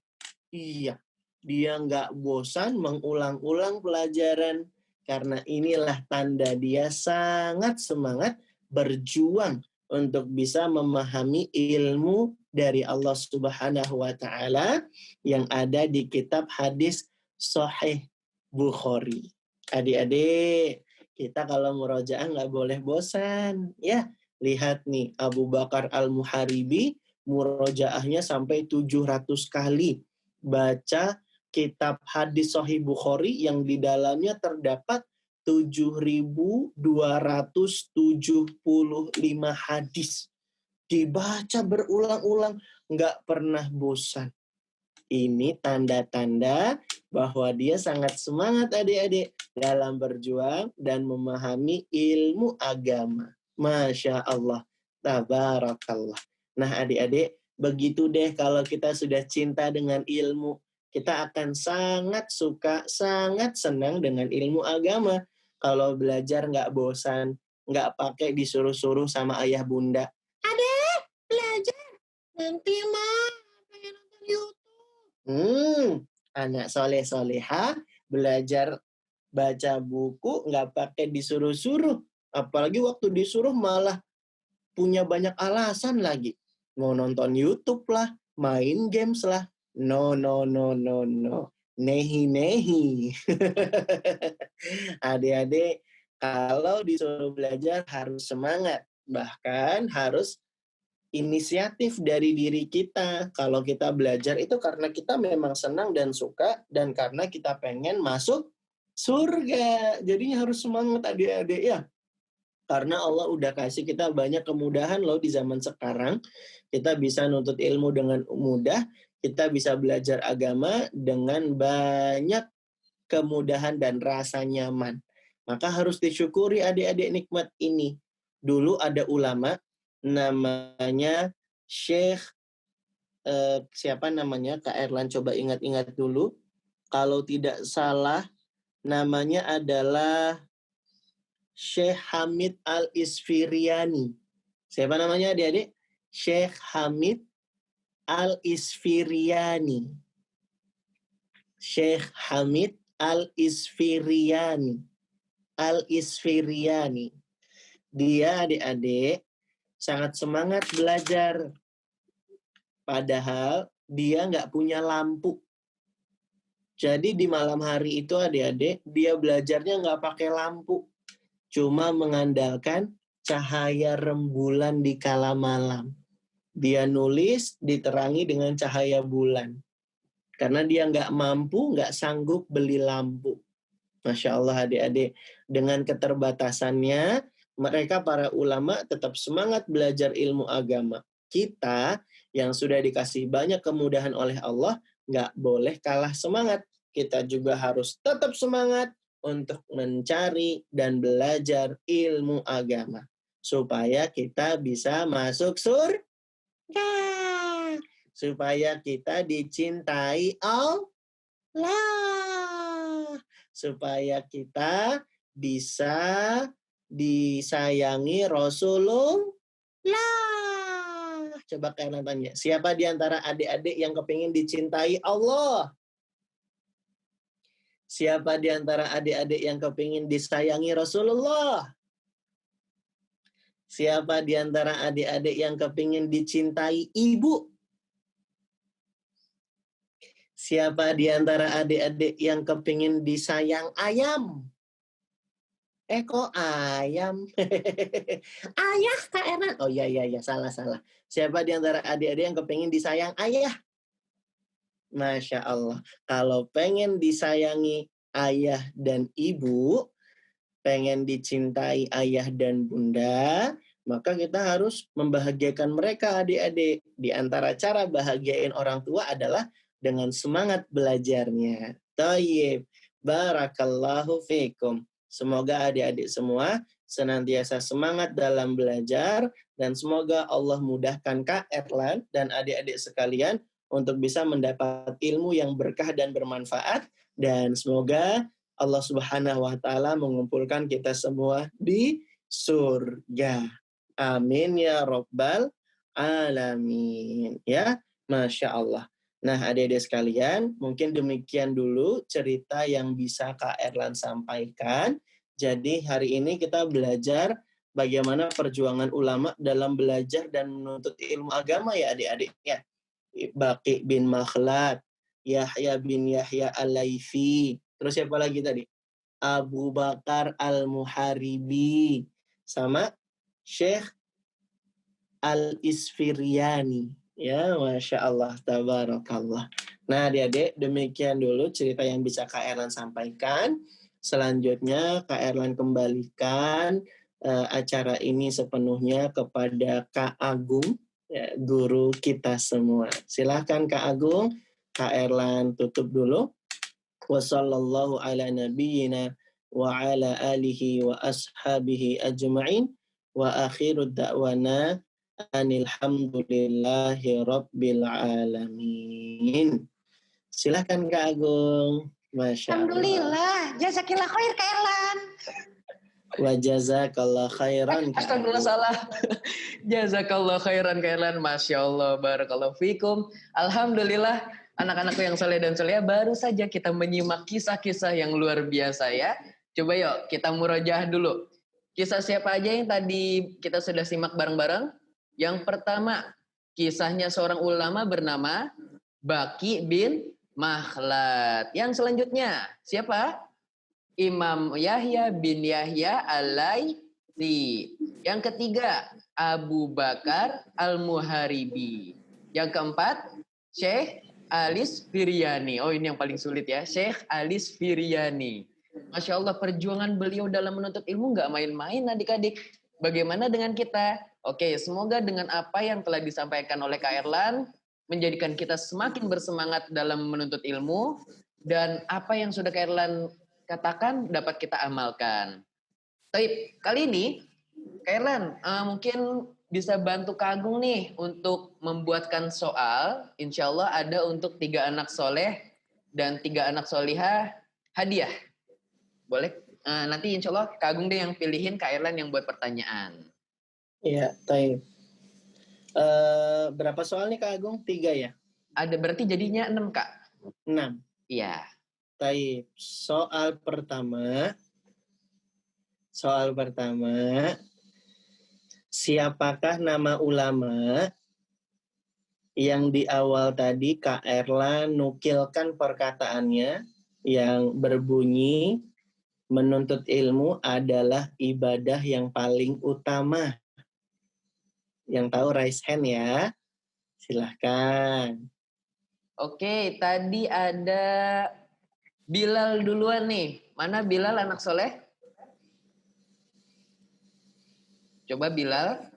Iya, dia nggak bosan mengulang-ulang pelajaran. Karena inilah tanda dia sangat semangat berjuang untuk bisa memahami ilmu dari Allah Subhanahu wa Ta'ala yang ada di kitab hadis Sahih Bukhari. Adik-adik, kita kalau murojaah nggak boleh bosan. Ya, lihat nih Abu Bakar Al-Muharibi murojaahnya sampai 700 kali. Baca kitab hadis Sahih Bukhari yang di dalamnya terdapat 7.275 hadis. Dibaca berulang-ulang, nggak pernah bosan. Ini tanda-tanda bahwa dia sangat semangat adik-adik dalam berjuang dan memahami ilmu agama. Masya Allah. Tabarakallah. Nah adik-adik, begitu deh kalau kita sudah cinta dengan ilmu. Kita akan sangat suka, sangat senang dengan ilmu agama. Kalau belajar nggak bosan, nggak pakai disuruh-suruh sama ayah bunda. Adek, belajar. Nanti mah pengen nonton YouTube. Anak soleh-soleha belajar baca buku nggak pakai disuruh-suruh. Apalagi waktu disuruh malah punya banyak alasan lagi. Mau nonton YouTube lah, main games lah. No. Nehi. Adik-adik, kalau disuruh belajar harus semangat. Bahkan harus inisiatif dari diri kita. Kalau kita belajar itu karena kita memang senang dan suka, dan karena kita pengen masuk surga. Jadinya harus semangat adik-adik ya. Karena Allah udah kasih kita banyak kemudahan loh di zaman sekarang. Kita bisa nuntut ilmu dengan mudah. Kita bisa belajar agama dengan banyak kemudahan dan rasa nyaman. Maka harus disyukuri adik-adik nikmat ini. Dulu ada ulama namanya Syekh siapa namanya? Kak Erlan coba ingat-ingat dulu. Kalau tidak salah namanya adalah Syekh Hamid Al-Isfiriyani. Siapa namanya adik-adik? Syekh Hamid Al-Isfiriyani. Syekh Hamid Al-Isfiriyani. Al-Isfiriyani. Dia adik-adik sangat semangat belajar. Padahal dia nggak punya lampu. Jadi di malam hari itu adik-adik, dia belajarnya nggak pakai lampu. Cuma mengandalkan cahaya rembulan di kala malam. Dia nulis diterangi dengan cahaya bulan. Karena dia nggak mampu, nggak sanggup beli lampu. Masya Allah adik-adik. Dengan keterbatasannya, mereka para ulama tetap semangat belajar ilmu agama. Kita yang sudah dikasih banyak kemudahan oleh Allah, nggak boleh kalah semangat. Kita juga harus tetap semangat untuk mencari dan belajar ilmu agama. Supaya kita bisa masuk surga. Supaya kita dicintai Allah. Supaya kita bisa disayangi Rasulullah. Coba kalian tanya, siapa di antara adik-adik yang kepingin dicintai Allah? Siapa di antara adik-adik yang kepingin disayangi Rasulullah? Siapa di antara adik-adik yang kepingin dicintai ibu? Siapa di antara adik-adik yang kepingin disayang ayam? Kok ayam? Ayah Kak Erlan. Oh iya, salah. Siapa di antara adik-adik yang kepengen disayang ayah? Masya Allah. Kalau pengen disayangi ayah dan ibu, pengen dicintai ayah dan bunda, maka kita harus membahagiakan mereka adik-adik. Di antara cara bahagiain orang tua adalah dengan semangat belajarnya. Tayyib. Barakallahu fikum. Semoga adik-adik semua senantiasa semangat dalam belajar dan semoga Allah mudahkan Kak Erlan dan adik-adik sekalian untuk bisa mendapat ilmu yang berkah dan bermanfaat dan semoga Allah Subhanahu wa taala mengumpulkan kita semua di surga. Amin ya rabbal alamin. Ya, Masya Allah. Nah, adik-adik sekalian, mungkin demikian dulu cerita yang bisa Kak Erlan sampaikan. Jadi hari ini kita belajar bagaimana perjuangan ulama dalam belajar dan menuntut ilmu agama ya adik-adik ya. Baqi bin Makhlad, Yahya bin Yahya Al-Laifi. Terus siapa lagi tadi? Abu Bakar Al-Muharibi. Sama Syekh Al-Isfiryani. Ya, Masya Allah, tabarakallah. Nah, adik-adik, demikian dulu cerita yang bisa Kak Erlan sampaikan. Selanjutnya, Kak Erlan kembalikan acara ini sepenuhnya kepada Kak Agung, ya, guru kita semua. Silahkan Kak Agung, Kak Erlan tutup dulu. Wassallallahu ala nabiyyina wa ala alihi wa ashabihi ajma'in wa akhiru da'wana anilhamdulillahi rabbil alamin. Silahkan Kak Agung. Masya Allah. Alhamdulillah. Jazakillah khair Kak Erlan. Wa jazakallah khairan. Astagfirullah salah. Jazakallah khairan Kak Erlan. Masya Allah. Barakallahu fikum. Alhamdulillah. Anak-anakku yang soleh dan soleh, baru saja kita menyimak kisah-kisah yang luar biasa ya. Coba yuk kita murojaah dulu. Kisah siapa aja yang tadi kita sudah simak bareng-bareng? Yang pertama, kisahnya seorang ulama bernama Baqi bin Makhlad. Yang selanjutnya, siapa? Imam Yahya bin Yahya Al-Laitsi. Yang ketiga, Abu Bakar Al-Muharibi. Yang keempat, Syekh Alis Firyani. Oh, ini yang paling sulit ya. Syekh Alis Firyani. Masya Allah, perjuangan beliau dalam menuntut ilmu nggak main-main adik-adik. Bagaimana dengan kita? Oke, semoga dengan apa yang telah disampaikan oleh Kak Erlan, menjadikan kita semakin bersemangat dalam menuntut ilmu, dan apa yang sudah Kak Erlan katakan dapat kita amalkan. Baik, kali ini Kak Erlan mungkin bisa bantu Kak Agung nih untuk membuatkan soal. Insya Allah ada untuk 3 anak soleh dan 3 anak solihah hadiah. Boleh? Nanti insya Allah Kak Agung deh yang pilihin, Kak Erlan yang buat pertanyaan. Iya, taib. Berapa soal nih Kak Agung? 3 ya? Ada berarti jadinya 6 Kak? 6. Iya. Taib. Soal pertama. Siapakah nama ulama yang di awal tadi Kak Erlan nukilkan perkataannya yang berbunyi menuntut ilmu adalah ibadah yang paling utama. Yang tahu raise hand ya. Silahkan. Oke, tadi ada Bilal duluan nih. Mana Bilal anak soleh? Coba Bilal.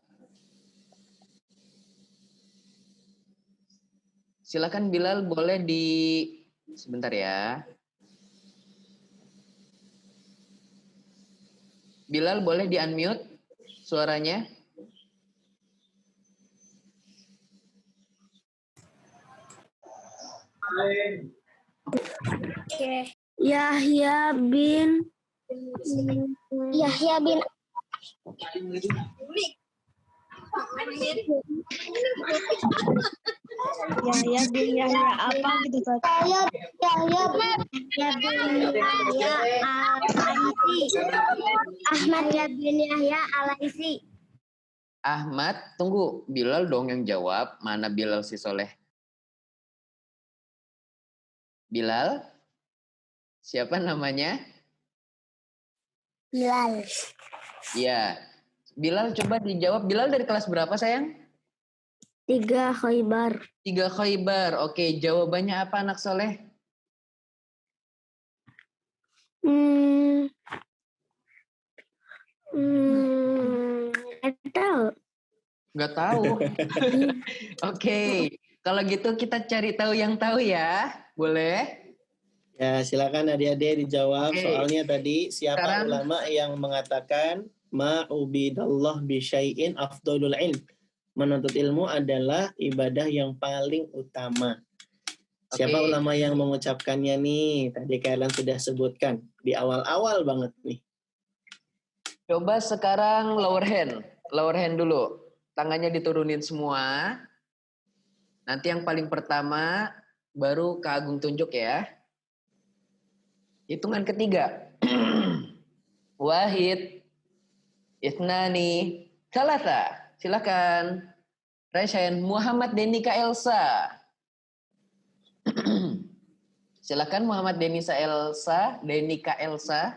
Silakan Bilal, boleh sebentar ya. Bilal boleh di-unmute suaranya? Yahya bin Yahya bin Yahya apa gitu Kak? Yahya bin Yahya Al-Laisi. Ahmad bin Yahya Al-Laisi. Ahmad, tunggu. Bilal dong yang jawab. Mana Bilal si soleh? Bilal? Siapa namanya? Bilal. Iya. Bilal coba dijawab. Bilal dari kelas berapa sayang? 3 Khaybar. 3 Khaybar. Oke, jawabannya apa anak soleh? Nggak tahu. Nggak tahu. Oke, kalau gitu kita cari tahu yang tahu ya. Boleh? Ya, silakan adik-adik dijawab. Oke. Soalnya tadi siapa Sekarang- ulama yang mengatakan ma'ubidallah bisyai'in afdolul ilm. Menuntut ilmu adalah ibadah yang paling utama. Siapa Oke. ulama yang mengucapkannya nih? Tadi kalian sudah sebutkan di awal-awal banget nih. Coba sekarang lower hand. Lower hand dulu. Tangannya diturunin semua. Nanti yang paling pertama baru Kak Agung tunjuk ya. Hitungan ketiga. Wahid. Itnani. Salasa. Silakan. Reshen Muhammad Denika Elsa. Silakan Muhammad Denika Elsa.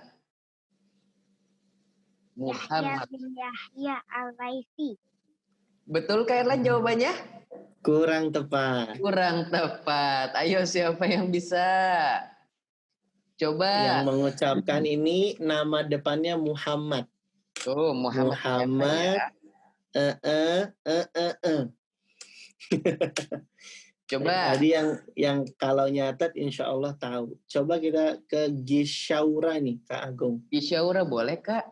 Muhammad. Yahya bin Yahya Al-Laitsi. Betul Kak Erlan jawabannya? Kurang tepat. Kurang tepat. Ayo siapa yang bisa? Coba. Yang mengucapkan ini nama depannya Muhammad. Tuh, Muhammad. Coba. Tadi yang kalau nyatet insya Allah tahu. Coba kita ke Gisyaura nih Kak Agung. Gisyaura boleh Kak?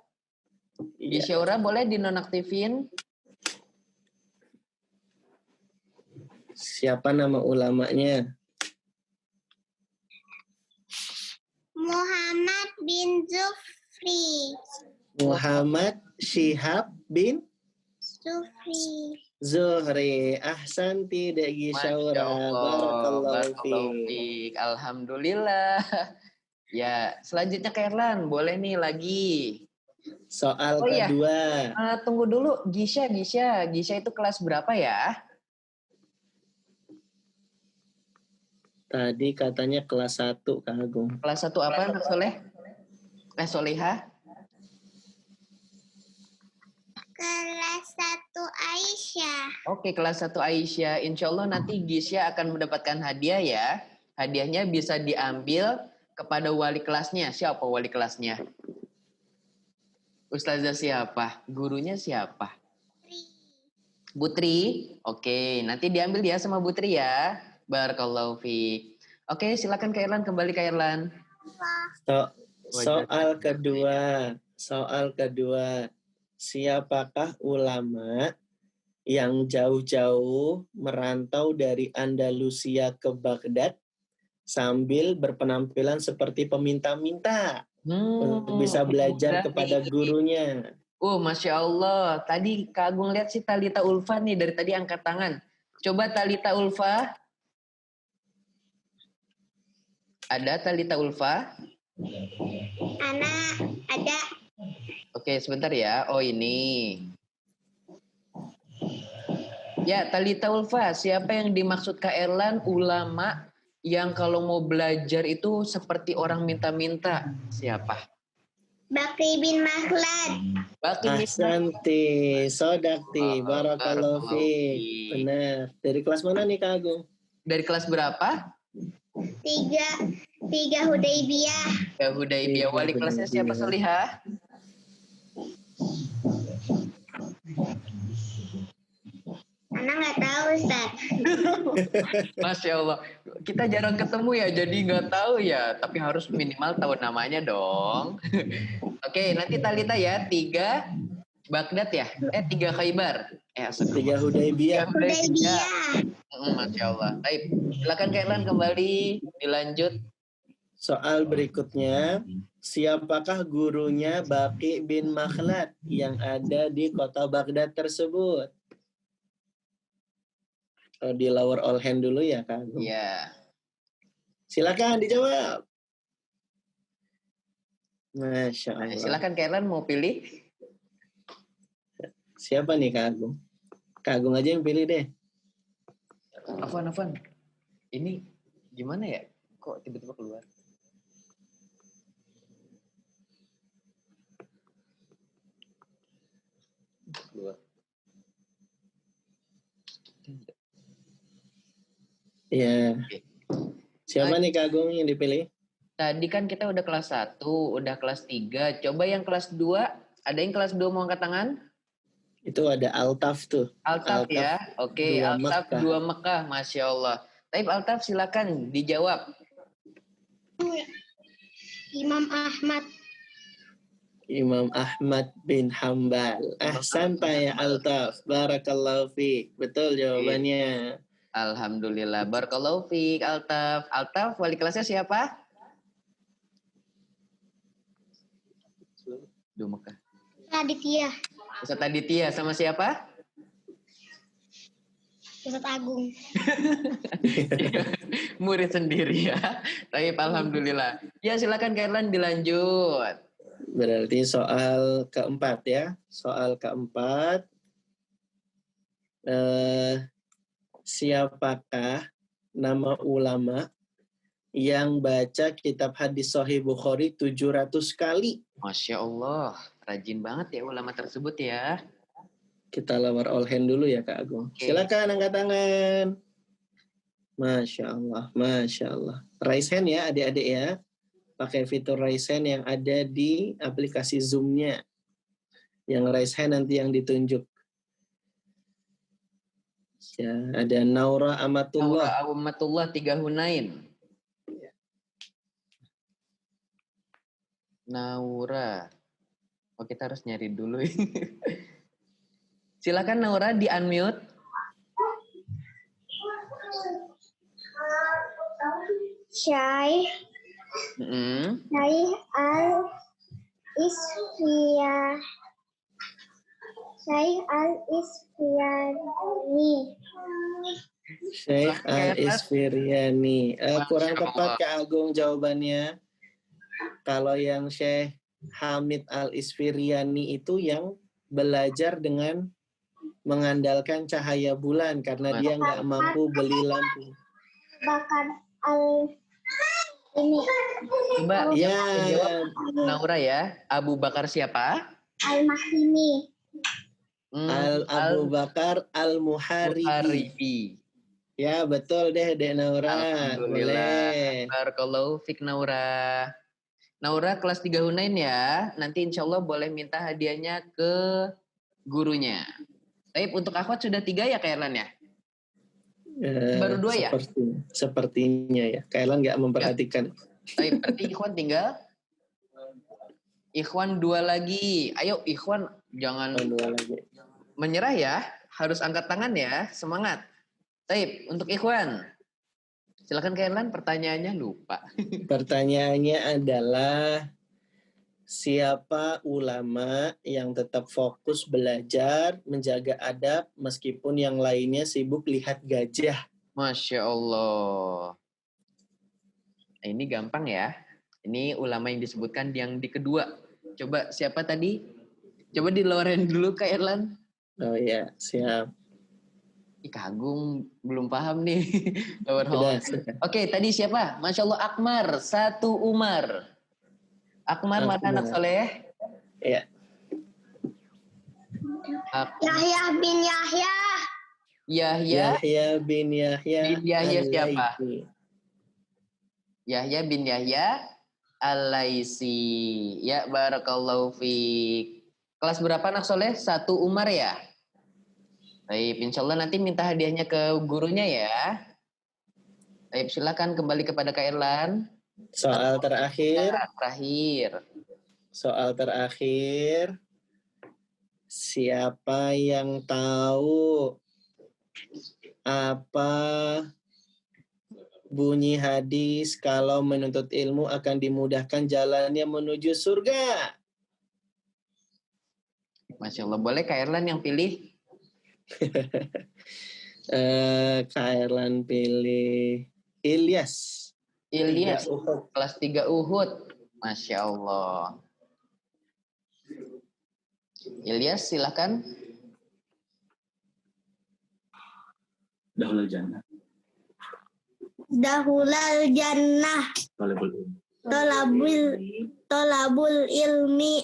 Iya. Gisyaura boleh dinonaktifin? Siapa nama ulamanya? Muhammad bin Zufri. Muhammad Syihab bin Zufri. Zuhri. Ahsanti Dek Gisyaura. Barakallahu fiik. Alhamdulillah. Ya, selanjutnya Kak Erlan, boleh nih lagi. Soal iya. kedua. Tunggu dulu, Gisya itu kelas berapa ya? Tadi katanya kelas 1 Kak Agung. Kelas 1 apa anak soleh? Soleha? Kelas 1 Aisyah. Oke, kelas 1 Aisyah. Insya Allah nanti Gisya akan mendapatkan hadiah ya. Hadiahnya bisa diambil kepada wali kelasnya. Siapa wali kelasnya? Ustazah siapa? Gurunya siapa? Putri. Oke, nanti diambil ya sama Putri ya. Barakallahu fiik. Oke, silakan Kak Erlan, kembali Kak Erlan. Soal kedua. Siapakah ulama yang jauh-jauh merantau dari Andalusia ke Baghdad sambil berpenampilan seperti peminta-minta untuk bisa belajar kepada gurunya? Masya Allah. Tadi Kak Agung lihat si Talita Ulfa nih, dari tadi angkat tangan. Coba Talita Ulfa. Ada Talita Ulfa? Anak, ada. Oke, sebentar ya. Oh, ini. Ya, Talita Ulfa. Siapa yang dimaksud Kak Erlan? Ulama yang kalau mau belajar itu seperti orang minta-minta. Siapa? Bakri bin Makhlad. Ahsanti, sodakti, barakallahu fiik. Benar. Dari kelas mana nih Kak Agung? Dari kelas berapa? 3 Hudaibiyah. Ya, Hudaibiyah. Wali kelasnya siapa, Solihah? Anak nggak tahu, Ustaz. Masya Allah. Kita jarang ketemu ya, jadi nggak tahu ya. Tapi harus minimal tahu namanya dong. Oke, nanti Talita ya. 3 Baghdad ya? 3 Khaybar. 3 Hudaibiyah. Masya Allah. Baik, silakan Kak Erlan kembali dilanjut. Soal berikutnya, siapakah gurunya Baqi bin Makhlad yang ada di kota Baghdad tersebut? Di lower all hand dulu ya Kak. Iya. Silakan dijawab. Masya Allah. Silakan Kak Erlan mau pilih. Siapa nih Kak Agung? Kak Agung aja yang pilih deh. Afwan. Ini gimana ya? Kok tiba-tiba keluar? Dua. Ya. Oke. Siapa nih Kak Agung yang dipilih? Tadi kan kita udah kelas 1, udah kelas 3. Coba yang kelas 2, ada yang kelas 2 mau angkat tangan? Itu ada Altaf tuh. Altaf ya. Oke, 2 Altaf Makkah. 2 Mekah. Masya Allah. Taib Altaf silakan dijawab. Imam Ahmad. Imam Ahmad bin Hambal. Ahsan ya Altaf. Barakallahu fiik. Betul jawabannya. Alhamdulillah. Barakallahu fiik Altaf. Altaf, wali kelasnya siapa? 2 Mekah. Aditya. Ustadz Aditya sama siapa? Ustadz Agung. Murid sendiri ya. Taib, alhamdulillah. Ya silakan Kak Erlan dilanjut. Berarti soal keempat ya. Soal keempat. Siapakah nama ulama yang baca kitab hadis Sahih Bukhari 700 kali? Masya Allah. Rajin banget ya ulama tersebut ya. Kita lower all hand dulu ya Kak Agung. Oke. Silakan angkat tangan. Masya Allah, Masya Allah. Raise hand ya adik-adik ya. Pakai fitur raise hand yang ada di aplikasi Zoom-nya. Yang raise hand nanti yang ditunjuk. Ya, ada Naura Amatullah. Naura Amatullah 3 Hunain. Naura. Oh kita harus nyari dulu. Silakan Naura di unmute. Syai al-Isfiyah. Syai al-Isfiyani. Syekh Al-Isfiryani. Kurang Masya tepat Allah. Kak Agung jawabannya. Kalau yang Syekh Hamid Al-Isfiryani itu yang belajar dengan mengandalkan cahaya bulan karena dia nggak mampu beli lampu. Bakar ini Coba Ya, jawab Naura ya. Abu Bakar siapa? Al-Mahimi. Abu Bakar Al-Muharibi. Al-Muharibi. Ya, betul deh Dek Naura. Alhamdulillah. Boleh. Barakallahu fik Naura. Naura kelas 3 Hunain ya. Nanti insya Allah boleh minta hadiahnya ke gurunya. Baik, untuk akhwat sudah 3 ya Kak Erlan ya? Baru 2 ya? Sepertinya ya. Kailan nggak memperhatikan. Baik, berarti Ikhwan tinggal Ikhwan 2 lagi. Ayo Ikhwan jangan Dua lagi. menyerah ya. Harus angkat tangan ya. Semangat. Baik, untuk Ikhwan. Silakan Kak Erlan, pertanyaannya lupa. Pertanyaannya adalah siapa ulama yang tetap fokus belajar, menjaga adab meskipun yang lainnya sibuk lihat gajah? Masya Allah. Ini gampang ya. Ini ulama yang disebutkan yang di kedua. Coba siapa tadi? Coba diloren dulu Kak Erlan. Oh ya, siap. Kak Agung belum paham nih. Lower Sudah, hold. sudah. Oke, tadi siapa? Masya Allah Akmar. 1 Umar. Akmar mana anak soleh? Ya. Yahya bin Yahya. Yahya. Yahya bin Yahya. Bin Yahya siapa? Al-Laitsi. Yahya bin Yahya Al-Laisi. Ya, barakallahu fiik. Kelas berapa anak soleh? 1 Umar ya? Baik, insya Allah nanti minta hadiahnya ke gurunya ya. Baik, silakan kembali kepada Kak Erlan. Soal terakhir. Soal terakhir. Siapa yang tahu apa bunyi hadis kalau menuntut ilmu akan dimudahkan jalannya menuju surga? Masya Allah, boleh Kak Erlan yang pilih? Kak Erlan pilih Ilyas. Ilyas, Uhud. kelas 3 Uhud. Masya Allah. Ilyas, silakan. Dahulul jannah. Dahulal jannah. Talabul ilmi. Tolabul ilmi.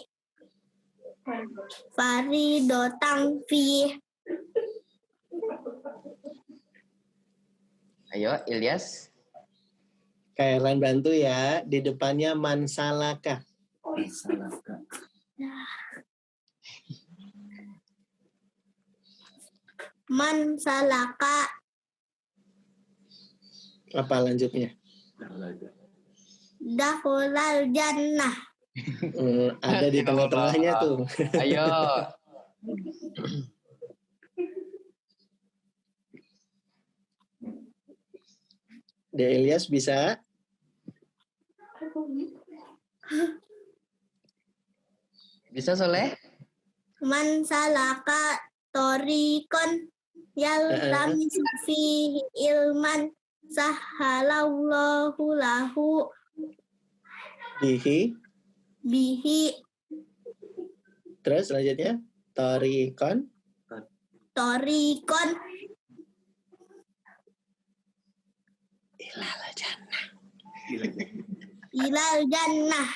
Faridotang fi. Ayo, Ilyas. Kak Erlan bantu ya. Di depannya mansalaka. Man salaka. Apa lanjutnya? Dakhulal jannah. Ada di tengah-tengahnya tuh. Ayo. De Ilyas bisa? Bisa Soleh? Man salaka torikon yaltamisu fihi ilman sahalallahu lahu Bihi. bihi Terus selanjutnya? Torikon. torikon ilal jannah.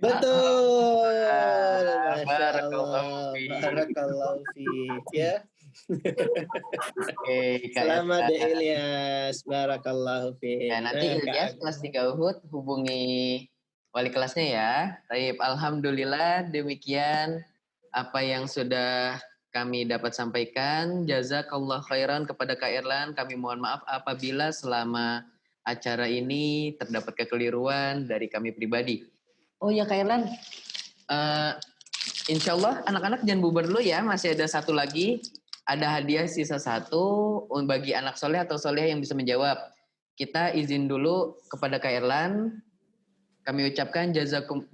Betul. Masya Barakallahu Allah. fiik. Barakallahu fiik. Ya. Oke, Kak Selamat De Erlan. Ilyas. Barakallahu fiik. Ya, nanti Nah, Ilyas Kak kelas 3 Uhud hubungi wali kelasnya ya. Taib, alhamdulillah demikian apa yang sudah kami dapat sampaikan. Jazakallah khairan kepada Kak Erlan. Kami mohon maaf apabila selama acara ini terdapat kekeliruan dari kami pribadi. Oh ya Kak Erlan, insya Allah anak-anak jangan bubar dulu ya. Masih ada satu lagi. Ada hadiah sisa satu bagi anak soleh atau soleh yang bisa menjawab. Kita izin dulu kepada Kak Erlan. Kami ucapkan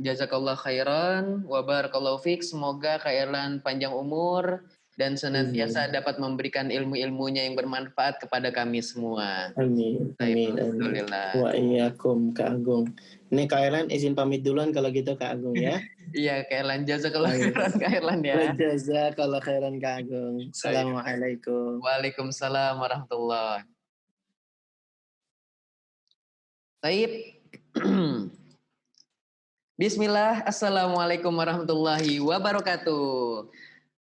jazakallah khairan wa barakallahu fiik. Semoga Kak Erlan panjang umur dan senantiasa dapat memberikan ilmu-ilmunya yang bermanfaat kepada kami semua. Amin. Amin. Amin. Alhamdulillah. Wa iyyakum Kak Agung. Ini Kak Erlan izin pamit duluan kalau gitu Kak Agung ya. Iya Kak Erlan, jazakallah khairan Kak Erlan ya. Jazakallah khairan Kak Agung. Assalamualaikum. Waalaikumsalam warahmatullahi. Taib. Bismillah, Assalamualaikum warahmatullahi wabarakatuh.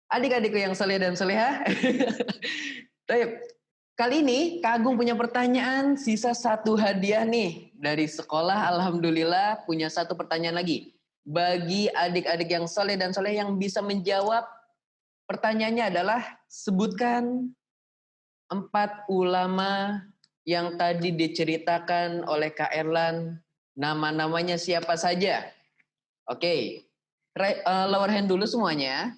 Adik-adikku yang saleh dan salehah. Taib. Kali ini Kak Agung punya pertanyaan, sisa satu hadiah nih dari sekolah. Alhamdulillah punya satu pertanyaan lagi. Bagi adik-adik yang saleh dan saleh yang bisa menjawab, pertanyaannya adalah sebutkan 4 ulama yang tadi diceritakan oleh Kak Erlan. Nama-namanya siapa saja? Oke, lower hand dulu semuanya.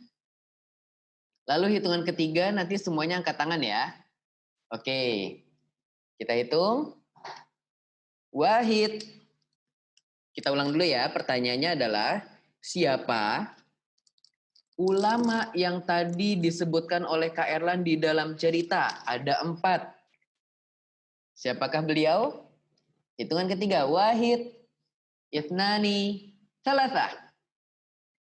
Lalu hitungan ketiga nanti semuanya angkat tangan ya. Oke, kita hitung. Wahid. Kita ulang dulu ya, pertanyaannya adalah siapa ulama yang tadi disebutkan oleh Kak Erlan di dalam cerita? Ada 4. Siapakah beliau? Hitungan ketiga, wahid, itnani, salasah.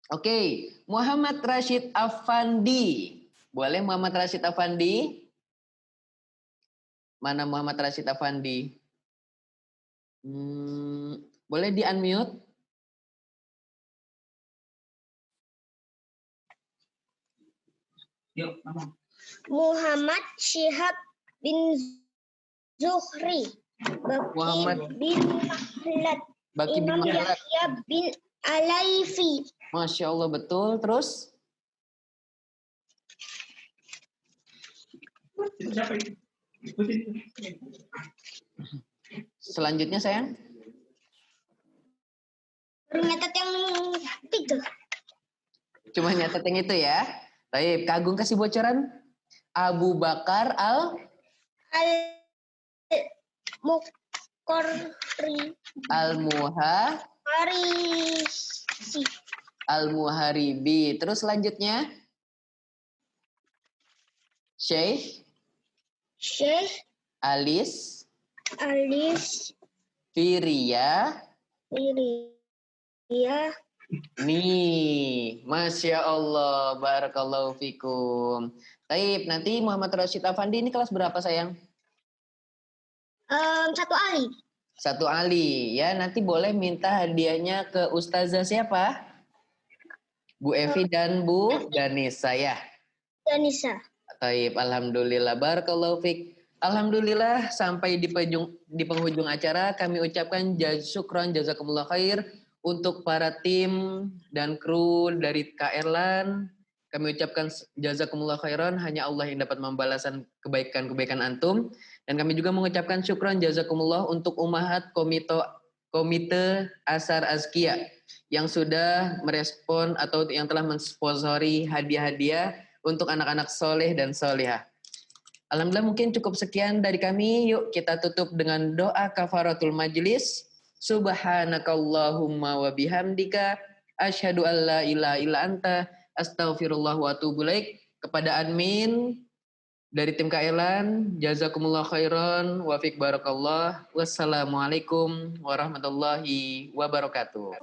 Oke, Muhammad Rashid Affandi. Boleh Muhammad Rashid Affandi? Mana Muhammad Rashid Affandi? Boleh di-unmute? Yuk, Mama. Muhammad Syihab bin Zuhri. Muhammad bin Makhlad. Baki bin Imam Makhlad. Yahya bin Alaifi. Masya Allah, betul. Terus? Siapa itu? Ikutin. Selanjutnya sayang. Nyatet yang itu. Cuma nyatet yang itu ya. Baik, Kak Agung kasih bocoran. Abu Bakar Al-Muqarri. Harisi. Al-Muharibi. Terus selanjutnya. Syekh Alis Firia. Nih, Masya Allah, Barakallahu fikum. Taib, nanti Muhammad Rashid Affandi ini kelas berapa sayang? 1 Ali. 1 Ali, ya nanti boleh minta hadiahnya ke Ustazah siapa? Bu Evi dan Bu Danisa ya. Danisa. Taib, alhamdulillah, barakallahu fik. Alhamdulillah sampai di penghujung acara kami ucapkan syukron jazakumullah khair untuk para tim dan kru dari KR-LAN. Kami ucapkan jazakumullah khairan, hanya Allah yang dapat membalaskan kebaikan-kebaikan antum. Dan kami juga mengucapkan syukron jazakumullah untuk Ummahat Komite Asar Azkia yang sudah merespon atau yang telah mensponsori hadiah-hadiah untuk anak-anak soleh dan solehah. Alhamdulillah mungkin cukup sekian dari kami. Yuk kita tutup dengan doa kafaratul majlis. Subhanakallahumma wa bihamdika asyhadu an la ilaha illa anta astaghfirullah wa atubu ilaik. Kepada admin dari tim KR-LAN, jazakumullah khairan wa fiq barakallah. Wassalamualaikum warahmatullahi wabarakatuh.